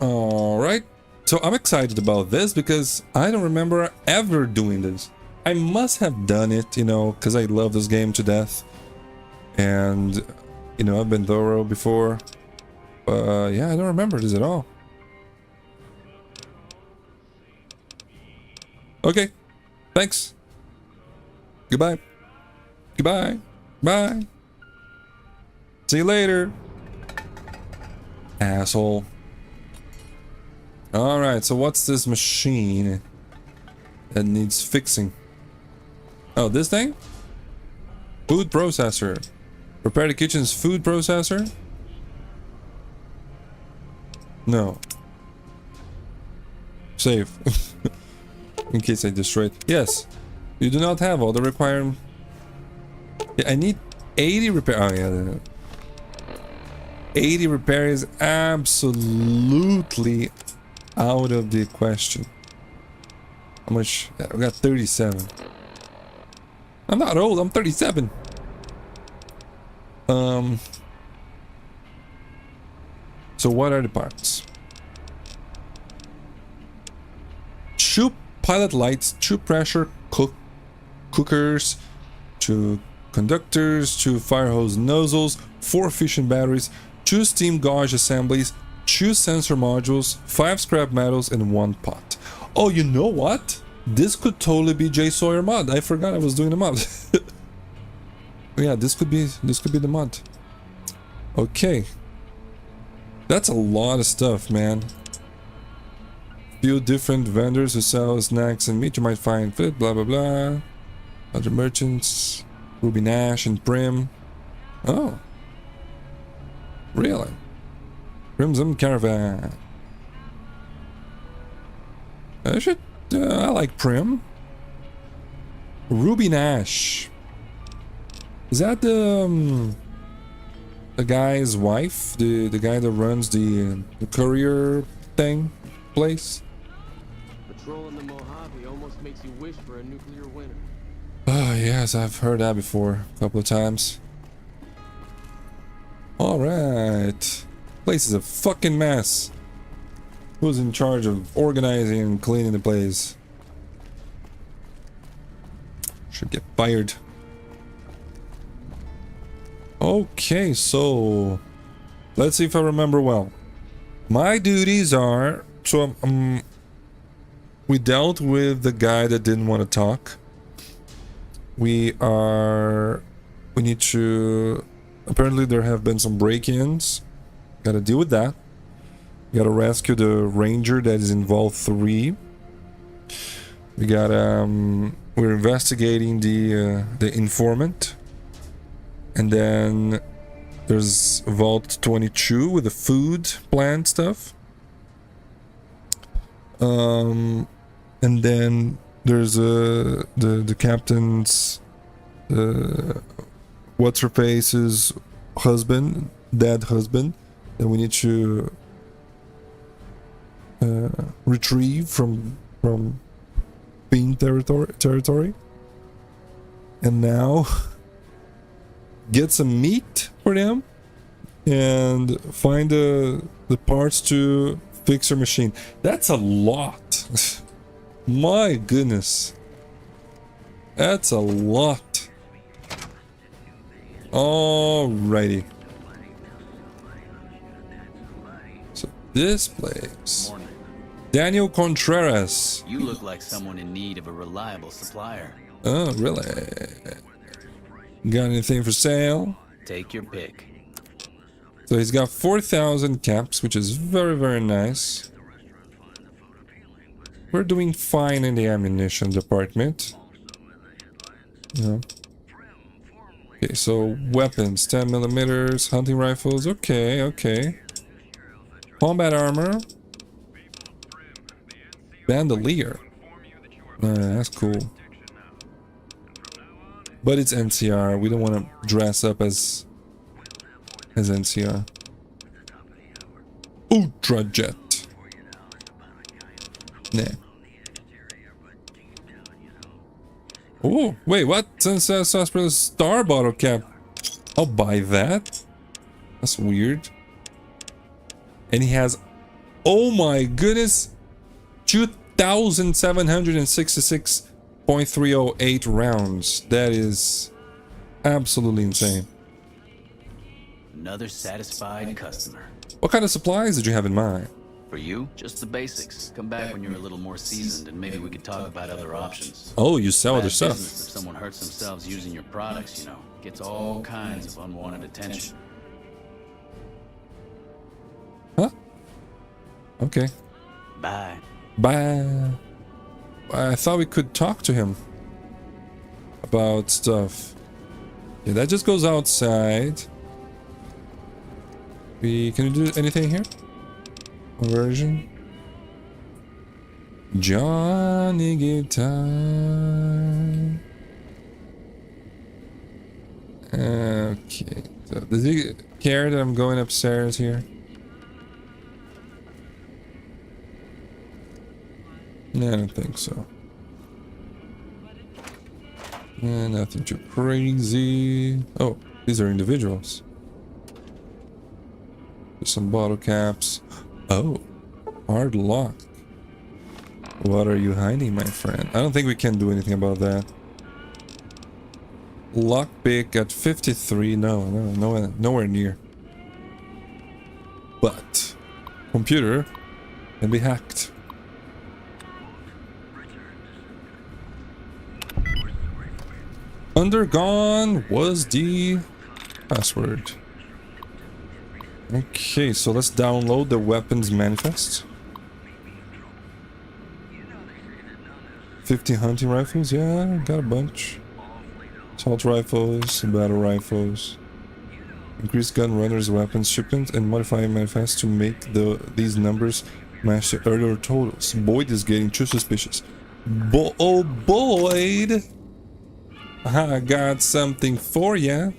Alright. So I'm excited about this because I don't remember ever doing this. I must have done it, you know, because I love this game to death. And, you know, I've been thorough before. Yeah, I don't remember this at all. Okay. Thanks. Goodbye. Goodbye. Bye. See you later. Asshole. Alright, so what's this machine that needs fixing? Oh, this thing? Food processor. Repair the kitchen's food processor? No. Save. In case I destroy it. Yes. You do not have all the required... Yeah, I need 80 repair... Oh, yeah. 80 repair is absolutely out of the question. How much? I got 37. I'm not old, I'm 37. So what are the parts? 2 pilot lights, 2 pressure cookers, 2 conductors, 2 fire hose nozzles, 4 fission batteries, 2 steam gauge assemblies, 2 sensor modules, 5 scrap metals, and 1 pot. Oh, you know what? This could totally be J Sawyer mod. I forgot I was doing the mod. Yeah, this could be the mod. Okay. That's a lot of stuff, man. Few different vendors who sell snacks and meat you might find fit, blah blah blah. Other merchants, Ruby Nash and Prim. Oh. Really? Crimson Caravan. I like Prim. Ruby Nash. Is that the guy's wife? The guy that runs the courier thing place? Patrolling the Mojave almost makes you wish for a nuclear winter. Oh yes, I've heard that before a couple of times. Alright. Place is a fucking mess. Who's in charge of organizing and cleaning the place? Should get fired. Okay, so let's see if I remember well. My duties are, so we dealt with the guy that didn't want to talk. We need to, apparently there have been some break-ins. Gotta deal with that. Gotta rescue the ranger that is in Vault 3. We got we're investigating the informant. And then there's Vault 22 with the food plant stuff. And then there's the captain's what's her face's husband, dead husband, that we need to retrieve from Bean territory. And now get some meat for them and find the parts to fix her machine. That's a lot. My goodness, that's a lot. Alrighty. So this place. Morning. Daniel Contreras. You look like someone in need of a reliable supplier. Oh, really? Got anything for sale? Take your pick. So he's got 4,000 caps, which is very, very nice. We're doing fine in the ammunition department. Yeah. Okay, so weapons, 10 millimeters, hunting rifles. Okay, okay. Combat armor. Bandolier. That's cool. But it's NCR. We don't want to dress up as NCR. Ultra jet. Nah. Oh, wait, what? Sunset Sarsaparilla Star bottle cap. I'll buy that. That's weird. And he has, oh my goodness, 2,766.308 rounds. That is absolutely insane. Another satisfied customer. What kind of supplies did you have in mind? For you, just the basics. Come back when you're a little more seasoned and maybe we could talk about other options. Oh, you sell other Bad stuff. business if someone hurts themselves using your products, you know. Gets all kinds of unwanted attention. Huh? Okay. Bye. Bye. I thought we could talk to him about stuff. Yeah, that just goes outside. Can you do anything here? Conversion. Johnny Guitar. Okay. So does he care that I'm going upstairs here? No, I don't think so. Nothing too crazy. Oh, these are individuals. There's some bottle caps. Oh, hard lock. What are you hiding, my friend? I don't think we can do anything about that. Lockpick at 53. No, nowhere near. But computer can be hacked. Undergone was the password. Okay, so let's download the weapons manifest. 50 hunting rifles, yeah, got a bunch. Assault rifles, battle rifles. Increase gun runners, weapons shipment, and modify manifest to make these numbers match the earlier totals. Boyd is getting too suspicious. Oh, Boyd! I got something for ya.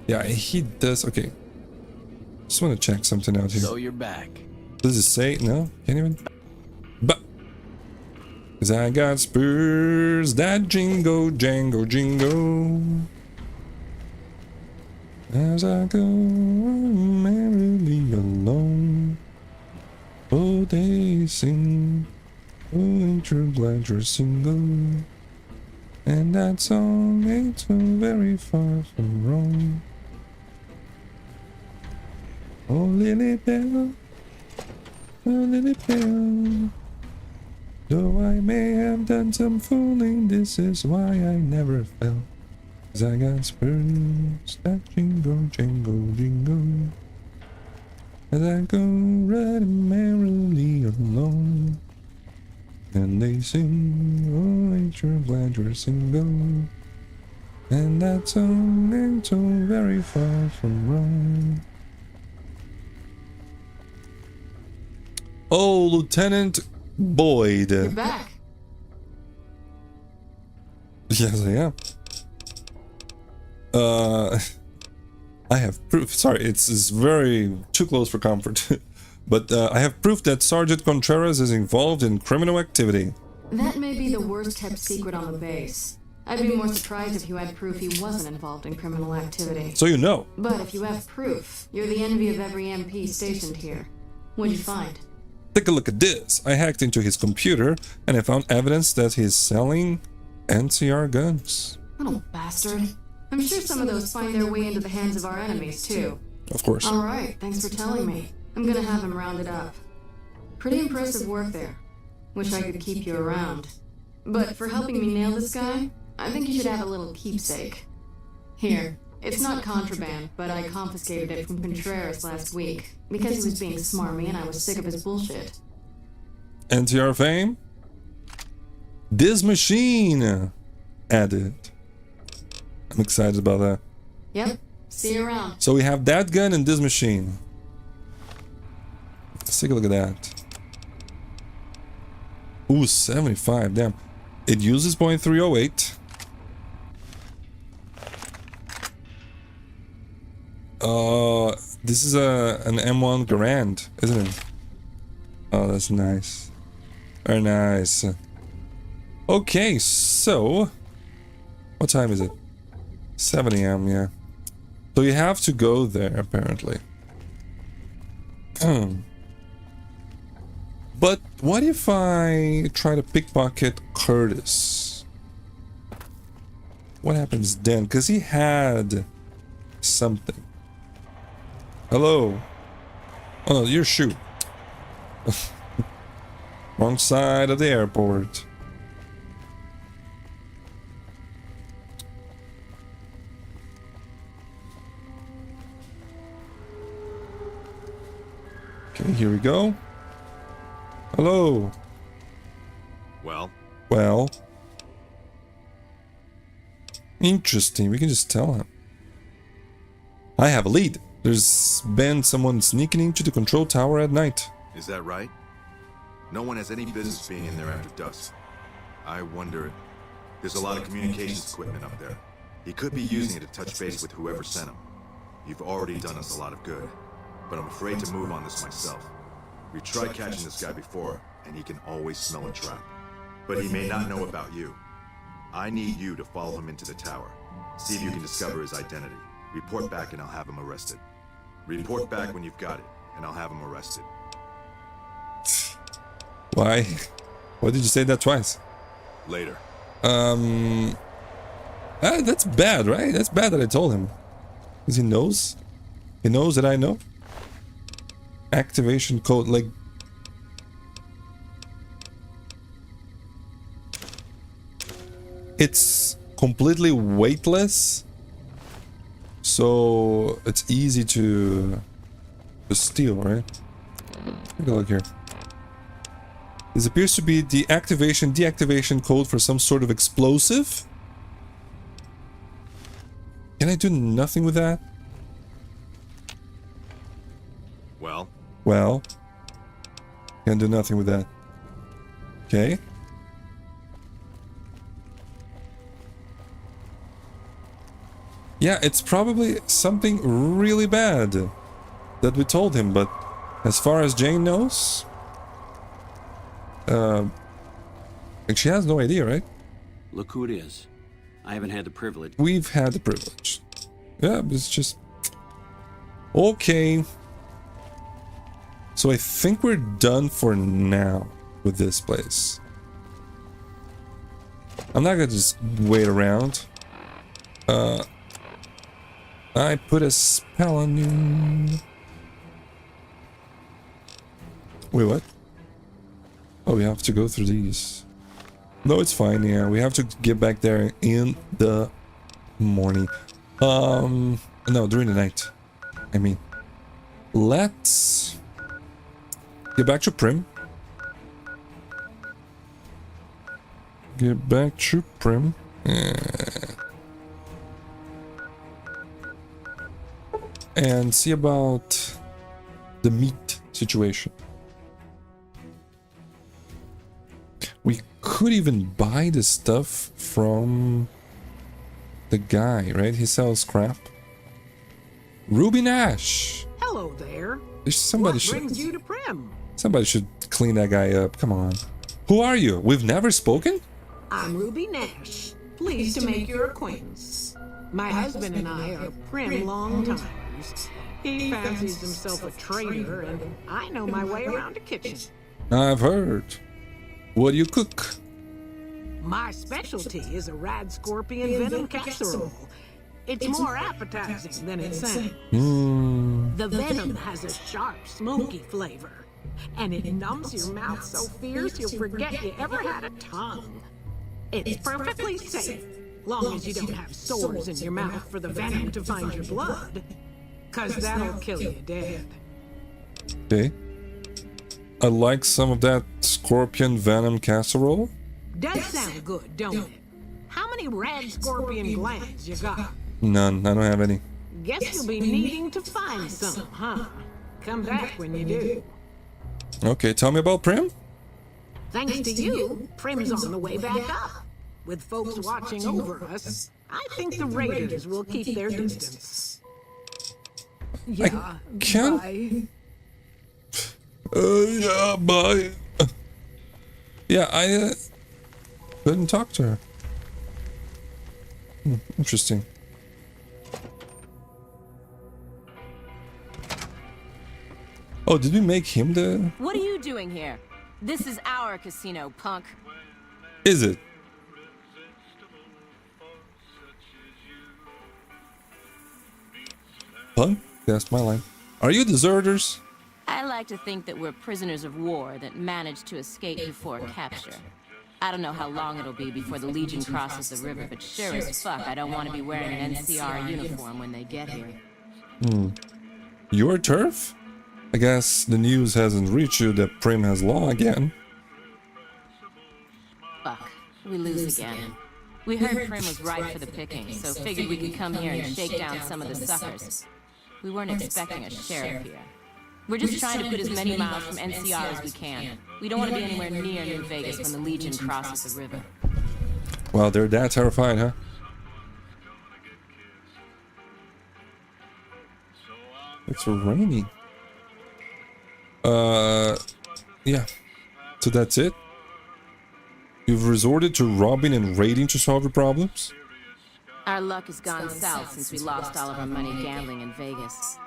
Yeah, he does. Okay. Just want to check something out here. So you're back. Does it say? No? Can't even. But. Cause I got spurs that jingle, jangle, jingle. As I go merrily along. Oh, they sing. Oh, ain't you glad you're single? And that song ain't so very far from wrong. Oh, Lily Bell, oh, Lily Bell. Though I may have done some fooling, this is why I never fell. 'Cause I got spurs that jingle, jingle, jingle. As I go riding merrily along. And they sing, oh, ain't you glad you're single? And that song ain't so very far from wrong. Oh, Lieutenant Boyd. You're back. Yes, I am. I have proof. Sorry, it's very too close for comfort. But I have proof that Sergeant Contreras is involved in criminal activity. That may be the worst kept secret on the base. I'd be more surprised if you had proof he wasn't involved in criminal activity. So you know. But if you have proof, you're the envy of every MP stationed here. What'd you find? Take a look at this. I hacked into his computer and I found evidence that he's selling NCR guns. Little bastard. I'm sure some of those find their way into the hands of our enemies, too. Of course. Alright, thanks for telling me. I'm gonna have him rounded up. Pretty impressive work there. Wish I could keep you around. But for helping me nail this guy, I think you should have a little keepsake. Here. It's not contraband, but I confiscated it from Contreras last week because he was being smarmy and I was sick of his bullshit. NCR fame? This machine added. I'm excited about that. Yep. See you around. So we have that gun and this machine. Let's take a look at that. Ooh, 75. Damn. It uses .308. This is an M1 Garand, isn't it? Oh, that's nice. Very nice. Okay, so what time is it? 7 AM, yeah. So you have to go there, apparently. But what if I try to pickpocket Curtis? What happens then? Because he had something. Hello. Oh, no, your shoe. Wrong side of the airport. Okay, here we go. Hello. Well. Interesting. We can just tell him. I have a lead. There's been someone sneaking into the control tower at night. Is that right? No one has any business being in there after dusk. I wonder... There's a lot of communications equipment up there. He could be using it to touch base with whoever sent him. You've already done us a lot of good, but I'm afraid to move on this myself. We tried catching this guy before, and he can always smell a trap. but he may not know about you. I need you to follow him into the tower. See if you can discover his identity. Report back and I'll have him arrested. Report back when you've got it, and I'll have him arrested. Why? Why did you say that twice? Later. That's bad, right? That's bad that I told him. Because he knows. He knows that I know. Activation code, like... It's completely weightless. So it's easy to steal, right? Take a look here. This appears to be the deactivation code for some sort of explosive. Can I do nothing with that? Well? Well. Can do nothing with that. Okay. Yeah, it's probably something really bad that we told him, but as far as Jane knows, like she has no idea, right? Look who it is. I haven't had the privilege. We've had the privilege. Yeah, it's just... Okay. So I think we're done for now with this place. I'm not gonna just wait around. I put a spell on you. Wait, what? Oh, we have to go through these. No, it's fine. Yeah, we have to get back there in the morning. No, during the night. I mean, let's get back to Prim. Get back to Prim. And see about the meat situation. We could even buy the stuff from the guy, right? He sells crap. Ruby Nash. Hello there. Somebody what brings you to Prim? Somebody should clean that guy up. Come on. Who are you? We've never spoken? I'm Ruby Nash. Pleased to make your acquaintance. My husband and I are Prim long timers. He fancies himself a trader, and I know my way around a kitchen. I've heard. What do you cook? My specialty is a rad scorpion venom casserole. It's more appetizing than it sounds. The venom has a sharp, smoky flavor, and it numbs your mouth so fierce you'll forget you ever had a tongue. It's perfectly safe, long as you don't have sores in your mouth for the venom to find your blood, 'cause that'll kill you dead. Okay. I like some of that scorpion venom casserole. Does sound good, don't it? How many rad scorpion glands you got? None. I don't have any. Guess you'll be needing to find some, huh? Come back when you do. Okay, tell me about Prim. Thanks to you, Prim's on the way back up. With folks watching over us, I think the raiders will keep their distance. Yeah, can't... bye. Yeah, bye. Yeah, I couldn't talk to her. Interesting. Oh, did we make him the... What are you doing here? This is our casino, punk. Is it? Punk? That's my line. Are you deserters? I like to think that we're prisoners of war that managed to escape before capture. I don't know how long it'll be before the Legion crosses the river, but sure as fuck I don't want to be wearing an NCR uniform when they get here. Your turf? I guess the news hasn't reached you that Prim has law again. Fuck, we lose again. We heard Prim was ripe for the picking, so figured we could come here and shake down some of the suckers. We weren't expecting a sheriff here. We're just trying to put as many miles from NCR as we can. We don't want to be anywhere near New Vegas when the Legion crosses the river. Well, they're that terrified, huh? It's raining. Yeah. So that's it. You've resorted to robbing and raiding to solve your problems? Our luck has gone south since we lost all of our money gambling in Vegas.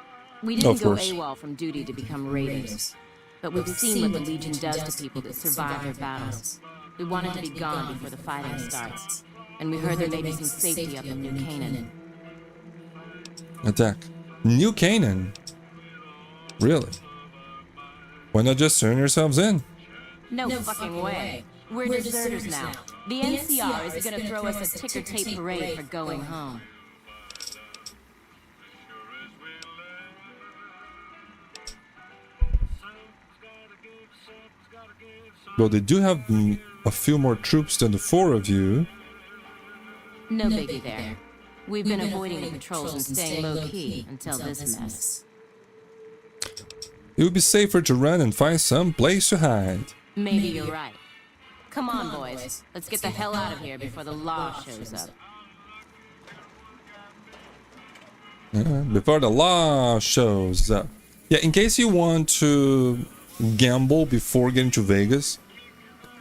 We didn't go AWOL from duty to become raiders, but we've seen what the Legion does to people that survive their battles. We wanted to be gone before the fighting starts, and we heard there may be some safety up in New Canaan. Attack. New Canaan? Really? Why not just turn yourselves in? No fucking way. We're deserters now. The NCR is gonna throw us a ticker tape parade for going home. Well, they do have a few more troops than the 4 of you. No biggie there. We've been avoiding the patrols and staying low-key until this mess. It would be safer to run and find some place to hide. Maybe you're right. Come on, boys. Let's get the hell out of here before the law shows up. Before the law shows up. Yeah, in case you want to gamble before getting to Vegas,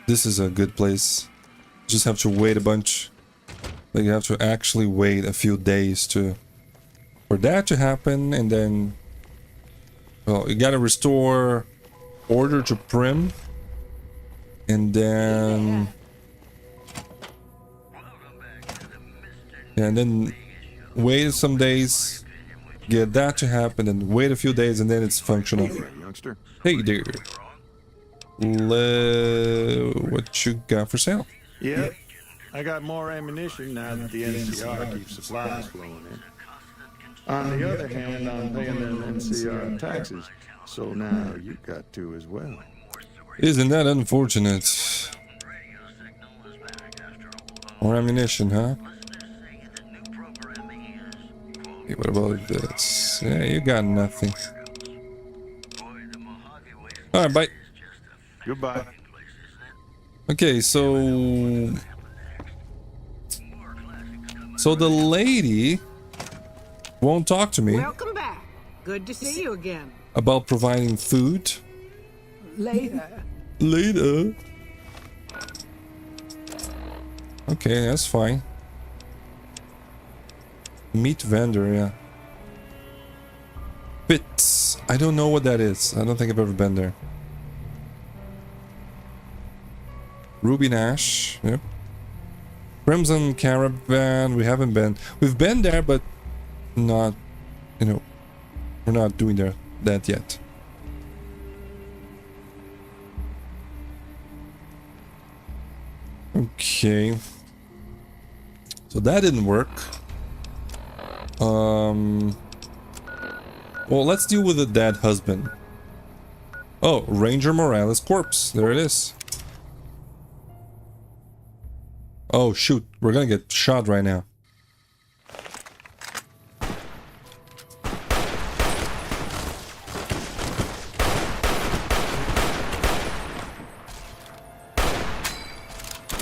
this is a good place. You just have to wait a bunch. Like you have to actually wait a few days for that to happen, and then, well, you gotta restore order to Prim, and then wait some days, get that to happen, and wait a few days, and then it's functional. Hey there. What you got for sale? Yep. I got more ammunition now that the NCR keeps supplies flowing in. On the other hand, I'm paying them NCR taxes, so now you got to as well. Isn't that unfortunate? More ammunition, huh? Hey, what about this? Yeah, you got nothing. Alright, bye. Goodbye. Okay, so the lady won't talk to me Welcome back. Good to see you again. about providing food. Later. Later. Okay, that's fine. Meat vendor, yeah. Bits. I don't know what that is. I don't think I've ever been there. Ruby Nash, yep. Crimson Caravan, we haven't been. We've been there, but not, you know, we're not doing that yet. Okay. So that didn't work. Well, let's deal with the dead husband. Oh, Ranger Morales' corpse. There it is. Oh, shoot. We're gonna get shot right now.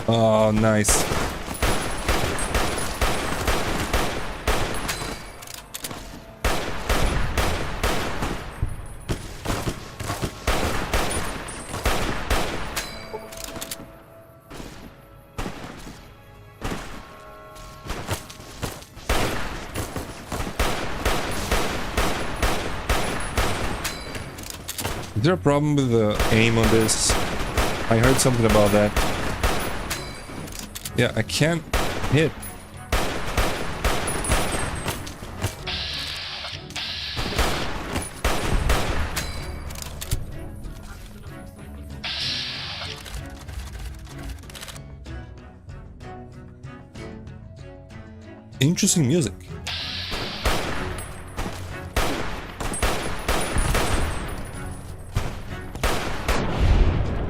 Oh, nice. Is there a problem with the aim on this? I heard something about that. Yeah, I can't hit. Interesting music.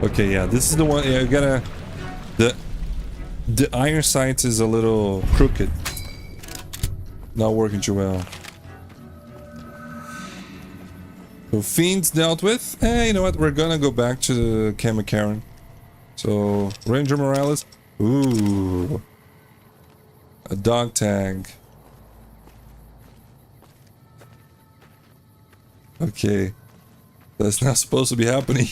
Okay, yeah, this is the one. Yeah, you gotta. The iron sights is a little crooked. Not working too well. So fiends dealt with. You know what? We're gonna go back to Camp McCarran. So Ranger Morales. Ooh, a dog tag. Okay, that's not supposed to be happening.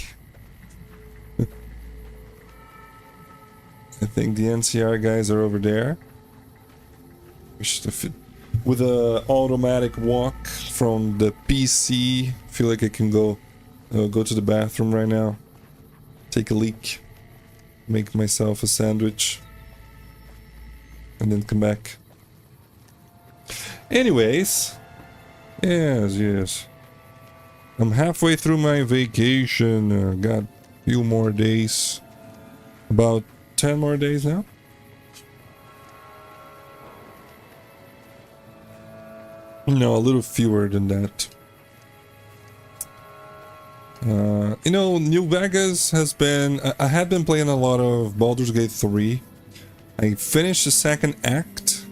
I think the NCR guys are over there. With a automatic walk from the PC, feel like I can go to the bathroom right now, take a leak, make myself a sandwich, and then come back. Anyways, yes. I'm halfway through my vacation. Got a few more days. About 10 more days now. No, a little fewer than that. You know, New Vegas has been... I had been playing a lot of Baldur's Gate 3. I finished the second act,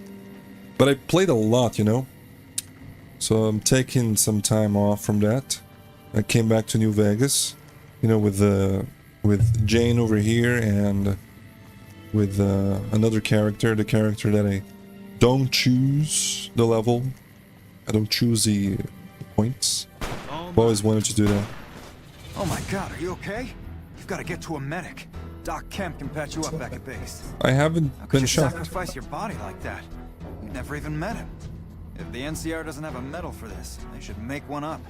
but I played a lot, you know? So I'm taking some time off from that. I came back to New Vegas, you know, with Jane over here and with another character, the character that I don't choose the level. I don't choose the points. I've always wanted to do that. Oh my god, are you okay? You've got to get to a medic. Doc Kemp can patch you up back at base. I haven't been shot. Sacrifice your body like that. You never even met him. If the NCR doesn't have a medal for this, they should make one up.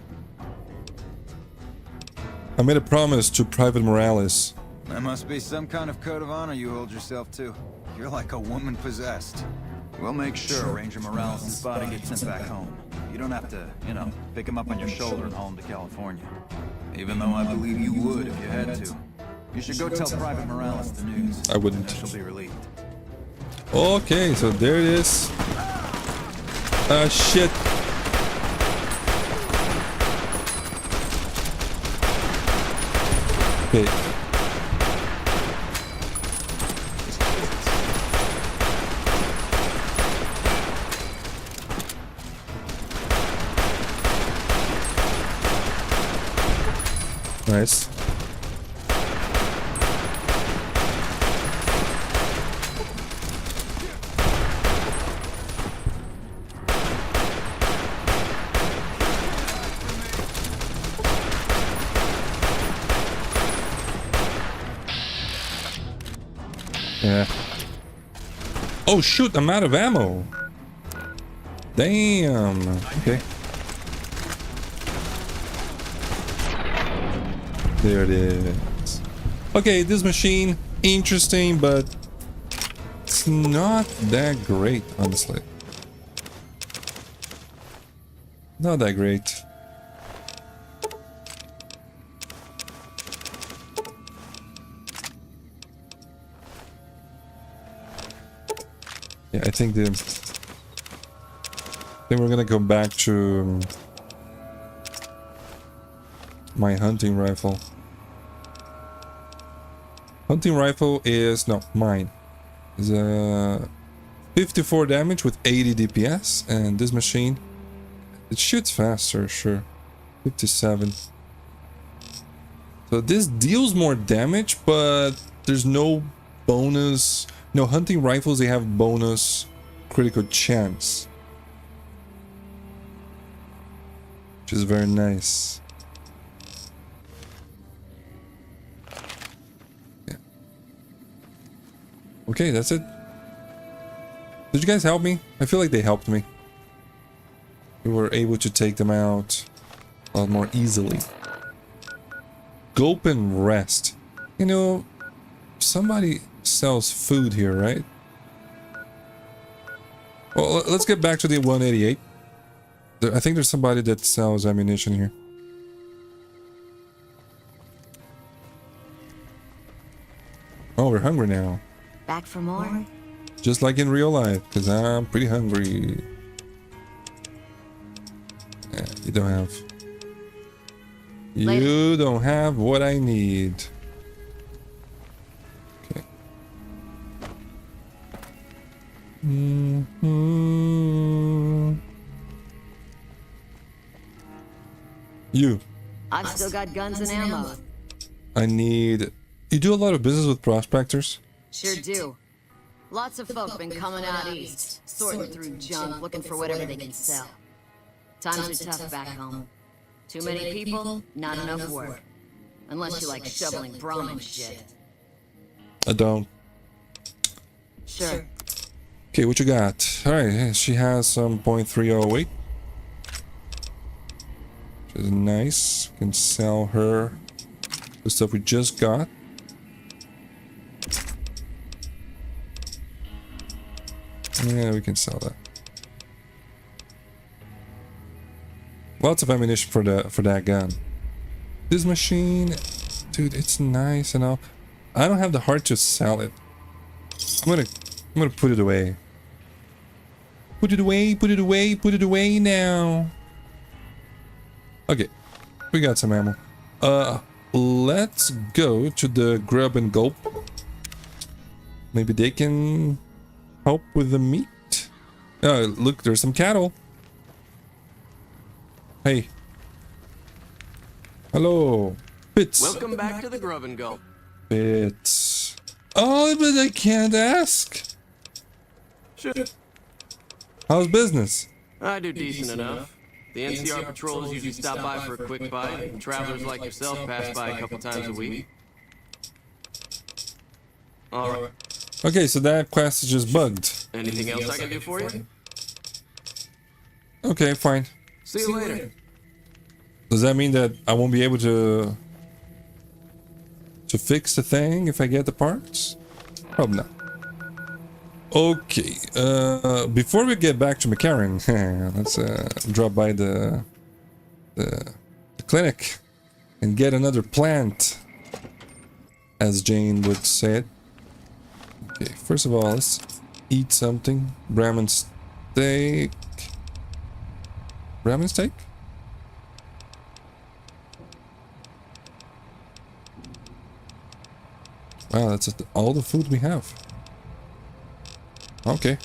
I made a promise to Private Morales. That must be some kind of code of honor you hold yourself to. You're like a woman possessed. We'll make sure Ranger Morales' body gets sent back home. You don't have to, you know, pick him up on your shoulder and haul him to California. Even though I believe you would if you had to. You should go tell Private Morales the news. I wouldn't. She'll be relieved. Okay, so there it is. Shit. Okay. Nice. Yeah. Oh shoot, I'm out of ammo. Damn. Okay. There it is. Okay, this machine, interesting, but it's not that great, honestly. Not that great. Yeah, I think we're gonna go back to my hunting rifle. Hunting rifle is mine. Is 54 damage with 80 DPS, and this machine, it shoots faster, sure. 57. So this deals more damage, but there's no bonus. No, hunting rifles, they have bonus critical chance, which is very nice. Yeah. Okay, that's it. Did you guys help me? I feel like they helped me. We were able to take them out a lot more easily. Gulp and rest. You know, somebody sells food here, right? Well, let's get back to the 188. I think there's somebody that sells ammunition here. Oh, we're hungry now. Back for more? Just like in real life, because I'm pretty hungry. Yeah, you don't have... You don't have what I need. Okay. You. I've still got guns and ammo. I need... You do a lot of business with prospectors? Sure do. Lots of folk been coming out east, sorting through junk, looking for whatever they can sell. Times are tough back home. Too many people, not enough work. Unless you like shoveling Brahmin shit. I don't. Sure. Okay, what you got? Alright, she has some .308. Which is nice. We can sell her the stuff we just got. Yeah, we can sell that. Lots of ammunition for that gun. This machine, dude, it's nice and all. I don't have the heart to sell it. I'm gonna put it away. Put it away, put it away, put it away now. Okay, we got some ammo. Let's go to the grub and gulp. Maybe they can help with the meat. Oh, look, there's some cattle. Hey. Hello. Bits. Welcome back to the Grub and Gulp. Bits. Oh, but I can't ask. Sure. How's business? I do decent enough. The NCR patrols usually stop by for a quick bite, and travelers like yourself pass by a couple times a week. Alright. Okay, so that quest is just bugged. Anything else I can do for you? Okay, fine. See you later. Does that mean that I won't be able to fix the thing if I get the parts? Probably not. Okay, before we get back to McCarran, let's drop by the clinic and get another plant, as Jane would say it. Okay, first of all, let's eat something. Brahmin steak. Brahmin steak? Wow, that's all the food we have. Okay.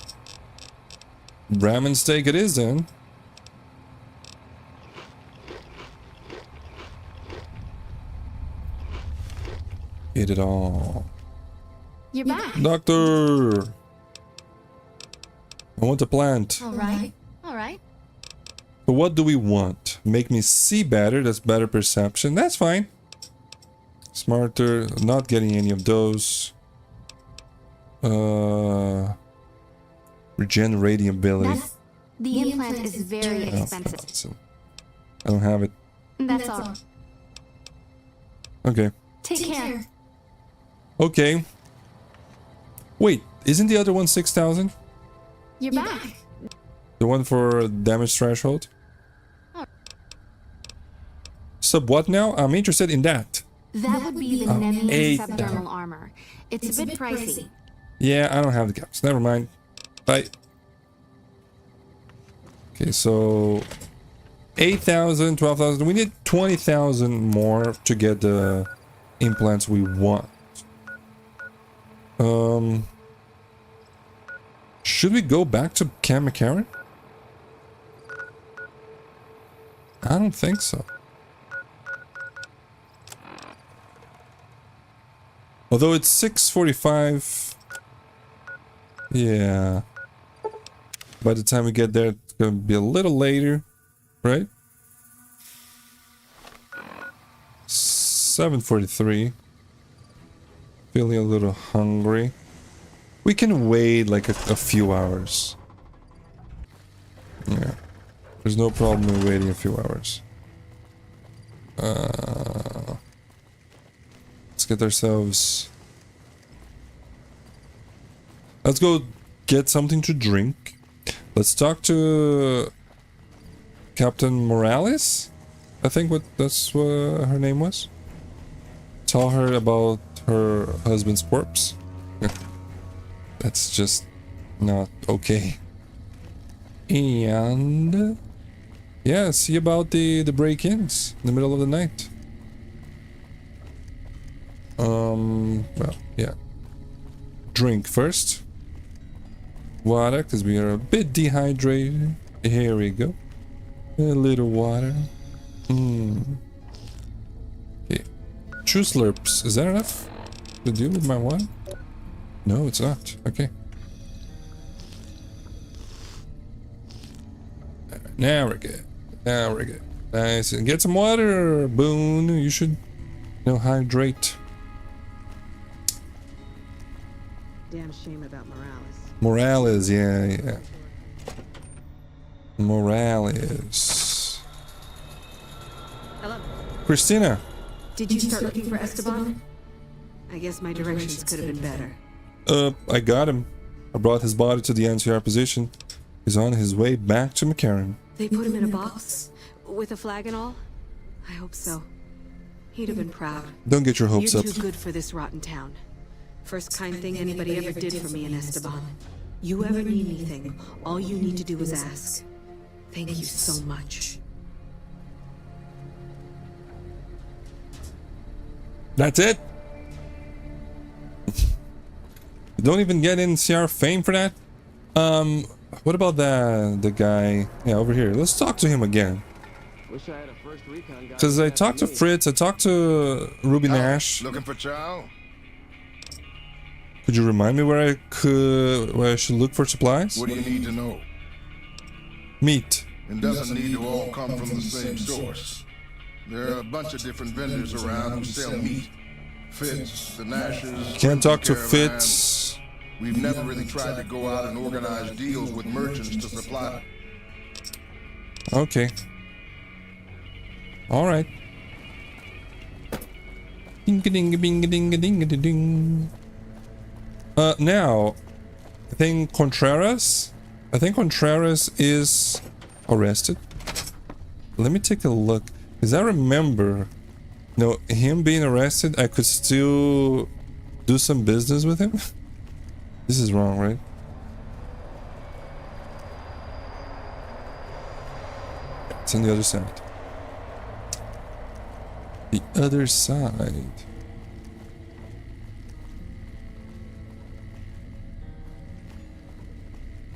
Brahmin steak it is then. Eat it all. You're back. Doctor! I want a plant. All right. All right. So what do we want? Make me see better, that's better perception. That's fine. Smarter, not getting any of those. Regenerating ability. The implant is very expensive. I don't have it. That's all. Okay. Take care. Okay. Wait, isn't the other one 6,000? You're back. The one for damage threshold? Sub what now? I'm interested in that. That would be the Nemi 8,000. subdermal armor. It's a bit pricey. Yeah, I don't have the caps. Never mind. Bye. Okay, so 8,000, 12,000. We need 20,000 more to get the implants we want. Should we go back to Camp McCarran? I don't think so. Although it's 6:45. Yeah. By the time we get there, it's gonna be a little later, right? 7:43. Feeling a little hungry. We can wait like a few hours. Yeah. There's no problem in waiting a few hours. Let's get ourselves... Let's go get something to drink. Let's talk to Captain Morales. I think that's what her name was. Tell her about her husband's corpse. That's just not okay. And yeah, see about the break-ins in the middle of the night. Well, yeah. Drink first. Water, because we are a bit dehydrated. Here we go. A little water. Okay. 2 slurps. Is that enough to deal with my water? No, it's not. Okay. Now we're good. Now we're good. Nice. And get some water, Boone. You should, hydrate. Damn shame about Morales. Morales, yeah. Morales. Hello. Christina. Did you start looking for Esteban? I guess my directions could have been better. I got him. I brought his body to the NCR position. He's on his way back to McCarran. They put him in a box? With a flag and all? I hope so. He'd have been proud. Don't get your hopes You're up. too good for this rotten town. First kind thing anybody ever did for me in Esteban. You ever need anything, all you need to do is ask. Thank you so much. That's it? You don't even get NCR fame for that? What about the guy? Yeah, over here. Let's talk to him again. Wish I had a first recon guy. Because I talked to Fritz, I talked to Ruby Nash. Looking for Chow? Could you remind me where I should look for supplies? What do you need to know? Meat. It doesn't need to all come from the same source. There are a bunch of different vendors around who sell meat. Fitz, the Nashes... Can't talk to Caravan. Fitz. We've never really tried to go out and organize deals with merchants to supply. Okay. Alright. Ding-a-ding-a-ding-a-ding-a-ding-a-ding. Now, I think Contreras is arrested. Let me take a look. Because I remember, him being arrested, I could still do some business with him. This is wrong, right? It's on the other side. The other side.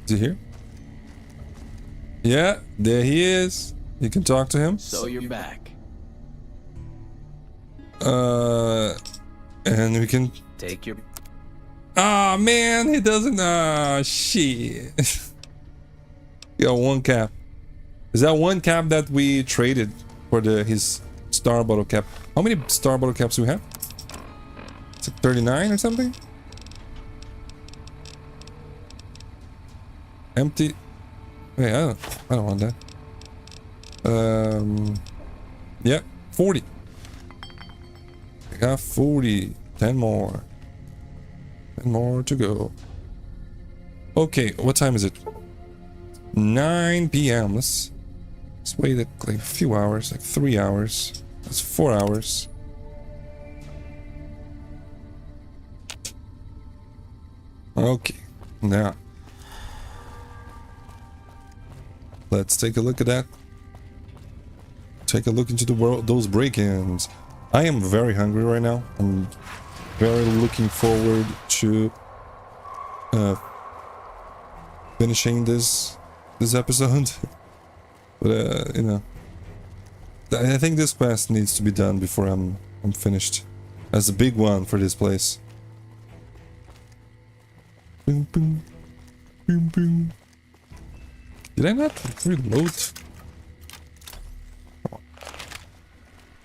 Is he here? Yeah, there he is. You can talk to him. So you're back. And we can Take your... Ah, man, he doesn't. Ah, shit. He got one cap. Is that one cap that we traded for his star bottle cap? How many star bottle caps do we have? It's like 39 or something? Empty. Wait, I don't want that. Yeah, 40. I got 40. 10 more. 10 more to go. Okay, what time is it? 9 p.m. Let's wait like a few hours, like 3 hours. That's 4 hours. Okay, now let's take a look at that. Take a look into the world, those break-ins. I am very hungry right now. I'm very looking forward to finishing this episode. But I think this quest needs to be done before I'm finished. That's a big one for this place. Boom, boom, boom, boom. Did I not reload?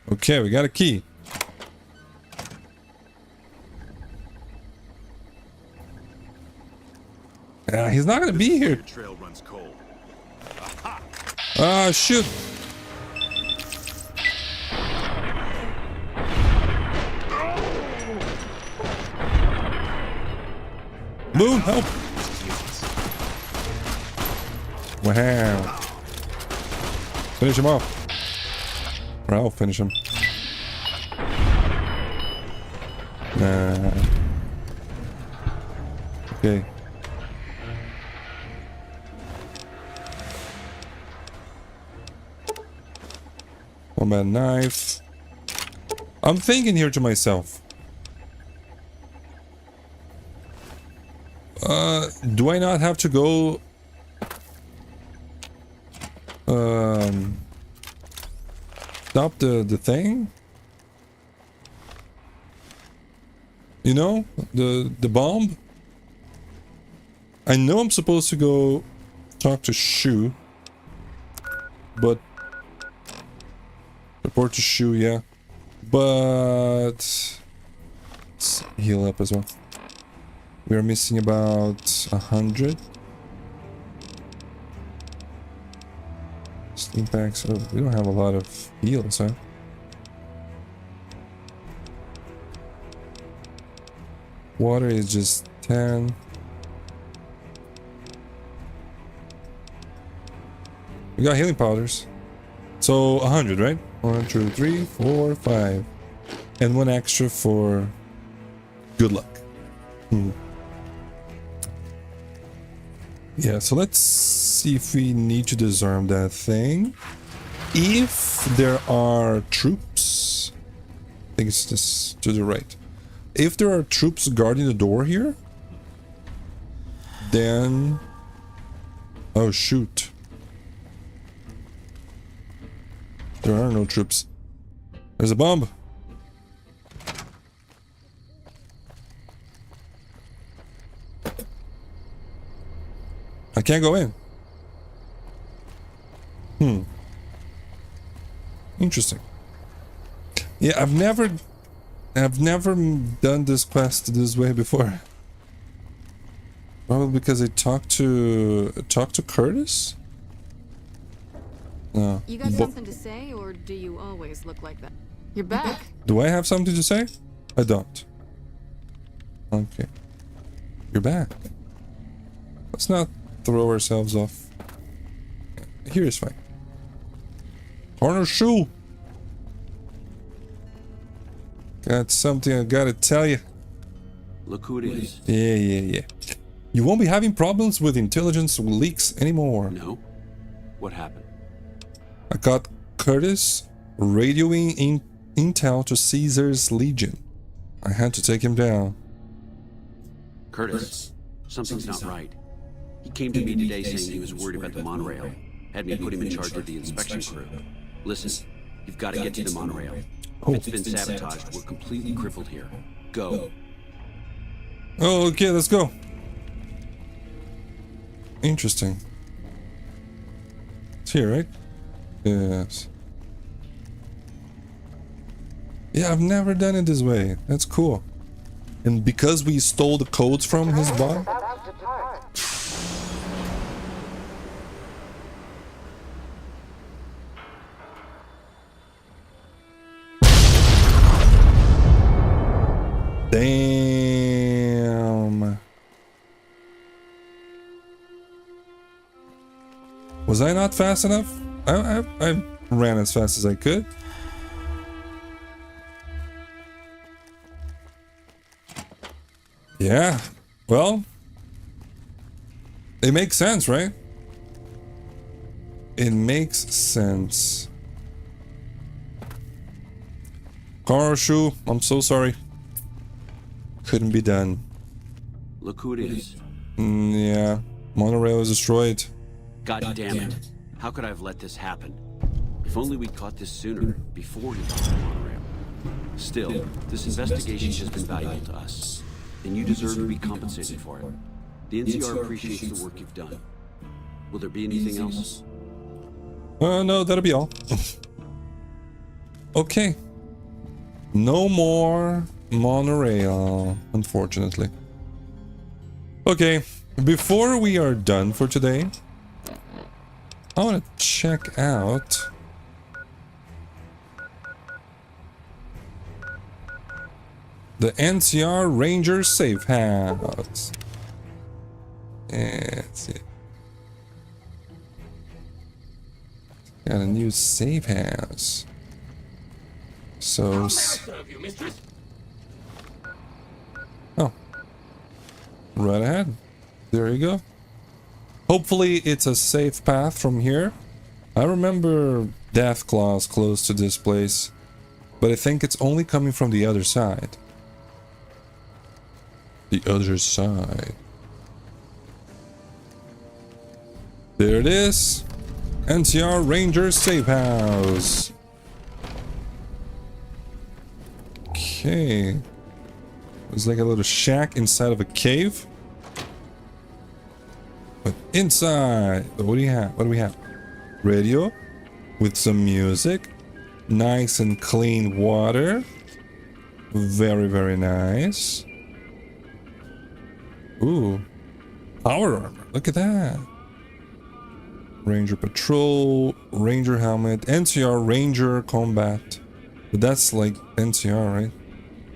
Okay, we got a key. He's not gonna be here. Ah, shoot. Boom, help. Wow. Finish him off. Or I'll finish him. Nah. Okay. Combat knife. I'm thinking here to myself. Do I not have to go stop the thing? You know, the bomb? I know I'm supposed to go talk to Shu, but report to Shu, yeah. But let's heal up as well. We are missing about 100. Steam packs. Oh, we don't have a lot of heals, huh? Water is just 10. We got healing powders. So 100, right? 1, 2, 3, 4, 5. And 1 extra for good luck. Yeah, so let's see if we need to disarm that thing. If there are troops, I think it's just to the right. If there are troops guarding the door here, then... Oh, shoot. There are no troops. There's a bomb. I can't go in. Interesting. Yeah, I've never done this quest this way before. Probably because I talked to Curtis? No. You got something to say, or do you always look like that? You're back. Do I have something to say? I don't. Okay. You're back. Let's not throw ourselves off. Here is fine. Corner shoe. Got something I gotta tell you. Look who it is. Yeah. You won't be having problems with intelligence leaks anymore. No? What happened? I got Curtis radioing in intel to Caesar's Legion. I had to take him down. Curtis, something's not right. He came to me today saying he was worried about the monorail. Had me put him in charge of the inspection crew. Listen, you've got to get to the monorail. If it's been sabotaged, we're completely crippled here. Go. Oh, okay, let's go. Interesting. It's here, right? Yes. Yeah, I've never done it this way. That's cool. And because we stole the codes from his bot? Damn. Was I not fast enough? I ran as fast as I could. Yeah, well, it makes sense, right? It makes sense. Karoshu, I'm so sorry. Couldn't be done. Look who it is. Yeah, monorail is destroyed. God damn it. How could I have let this happen? If only we'd caught this sooner, before he got the monorail. Still, this investigation has been valuable to us, and you deserve to be compensated for it. The NCR appreciates the work you've done. Will there be anything else? No, that'll be all. Okay. No more monorail, unfortunately. Okay, before we are done for today, I want to check out the NCR Ranger safe house. That's it. Got a new safe house. So... Oh. Right ahead. There you go. Hopefully it's a safe path from here. I remember death claws close to this place, but I think it's only coming from the other side. The other side. There it is. NCR Ranger safe house. Okay. It's like a little shack inside of a cave. But inside, what do you have? What do we have? Radio with some music. Nice and clean water. Very, very nice. Ooh. Power armor. Look at that. Ranger patrol, Ranger helmet, NCR Ranger combat. But that's like NCR, right?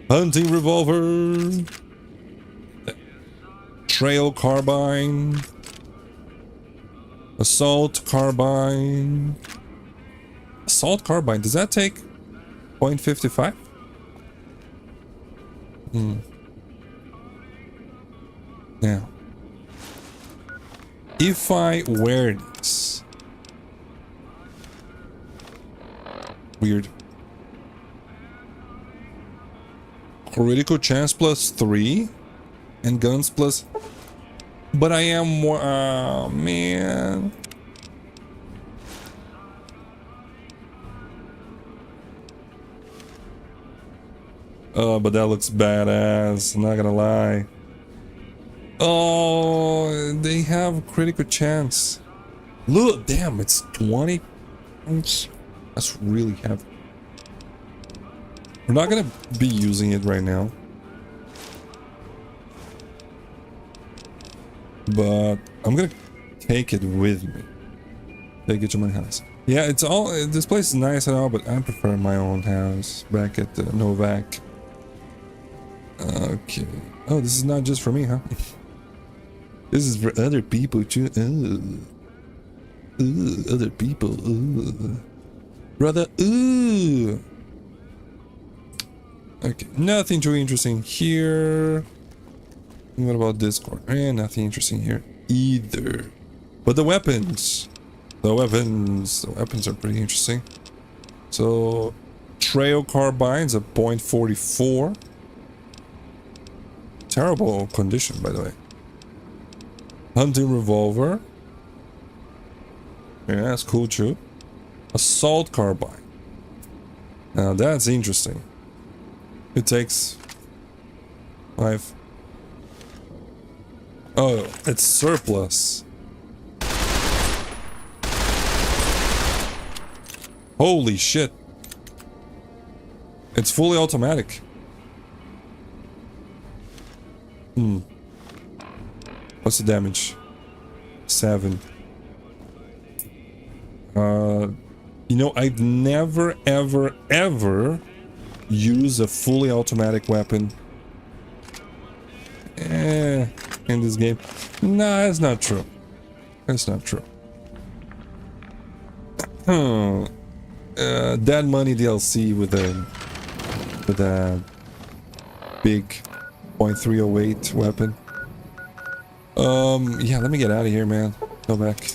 Hunting revolver. Trail carbine. Assault carbine. Assault carbine. Does that take .55? Now, if I wear this, weird. Critical chance +3 and guns plus. But I am more. Oh man. Oh, but that looks badass. I'm not gonna lie. Oh, they have critical chance. Look, damn, it's 20. That's really heavy. We're not gonna be using it right now, but I'm gonna take it with me. Take it to my house. Yeah, it's all. This place is nice and all, but I prefer my own house back at the Novak. Okay. Oh, this is not just for me, huh? This is for other people too. Other people. Brother. Okay, nothing too interesting here. What about Discord? Nothing interesting here either. But the weapons. The weapons are pretty interesting. So, trail carbines at .44. Terrible condition, by the way. Hunting revolver. Yeah, that's cool too. Assault carbine. Now that's interesting. It takes 5. Oh, it's surplus. Holy shit. It's fully automatic. What's the damage? 7. You know, I've never ever used a fully automatic weapon in this game. Nah, that's not true. That's not true. Dead Money DLC with a big .308 weapon. Yeah, let me get out of here, man. Go back.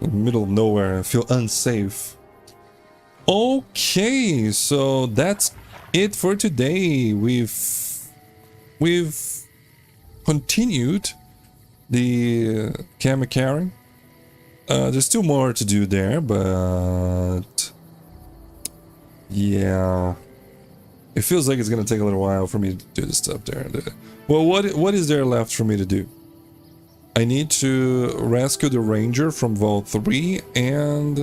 In the middle of nowhere. I feel unsafe. Okay, so that's it for today. We've continued the McCarran. There's still more to do there, but yeah, it feels like it's gonna take a little while for me to do the stuff there. Well, what is there left for me to do? I need to rescue the Ranger from Vault 3, and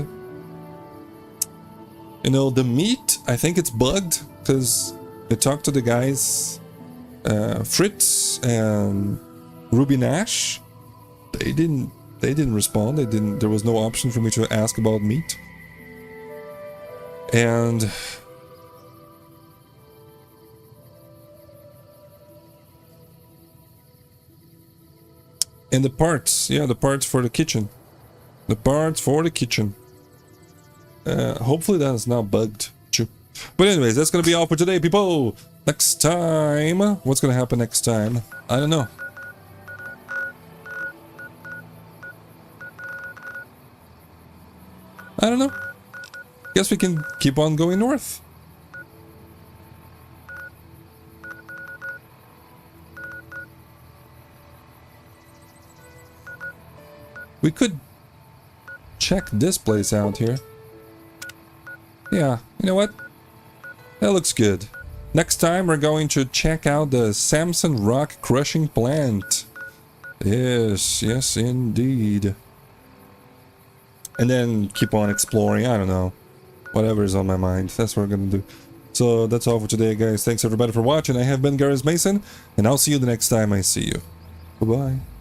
you know, the meat, I think it's bugged because I talked to the guys, Fritz and Ruby Nash. They didn't respond. There was no option for me to ask about meat. And the parts, yeah, the parts for the kitchen. The parts for the kitchen. Hopefully that is not bugged too. But anyways, that's gonna be all for today, people. Next time, what's gonna happen next time? I don't know. I don't know. Guess we can keep on going north. We could check this place out here. Yeah, you know what? That looks good. Next time we're going to check out the Samson Rock Crushing Plant. Yes, yes indeed. And then keep on exploring, I don't know. Whatever is on my mind, that's what we're gonna do. So that's all for today, guys. Thanks everybody for watching. I have been Gareth Mason, and I'll see you the next time I see you. Bye-bye.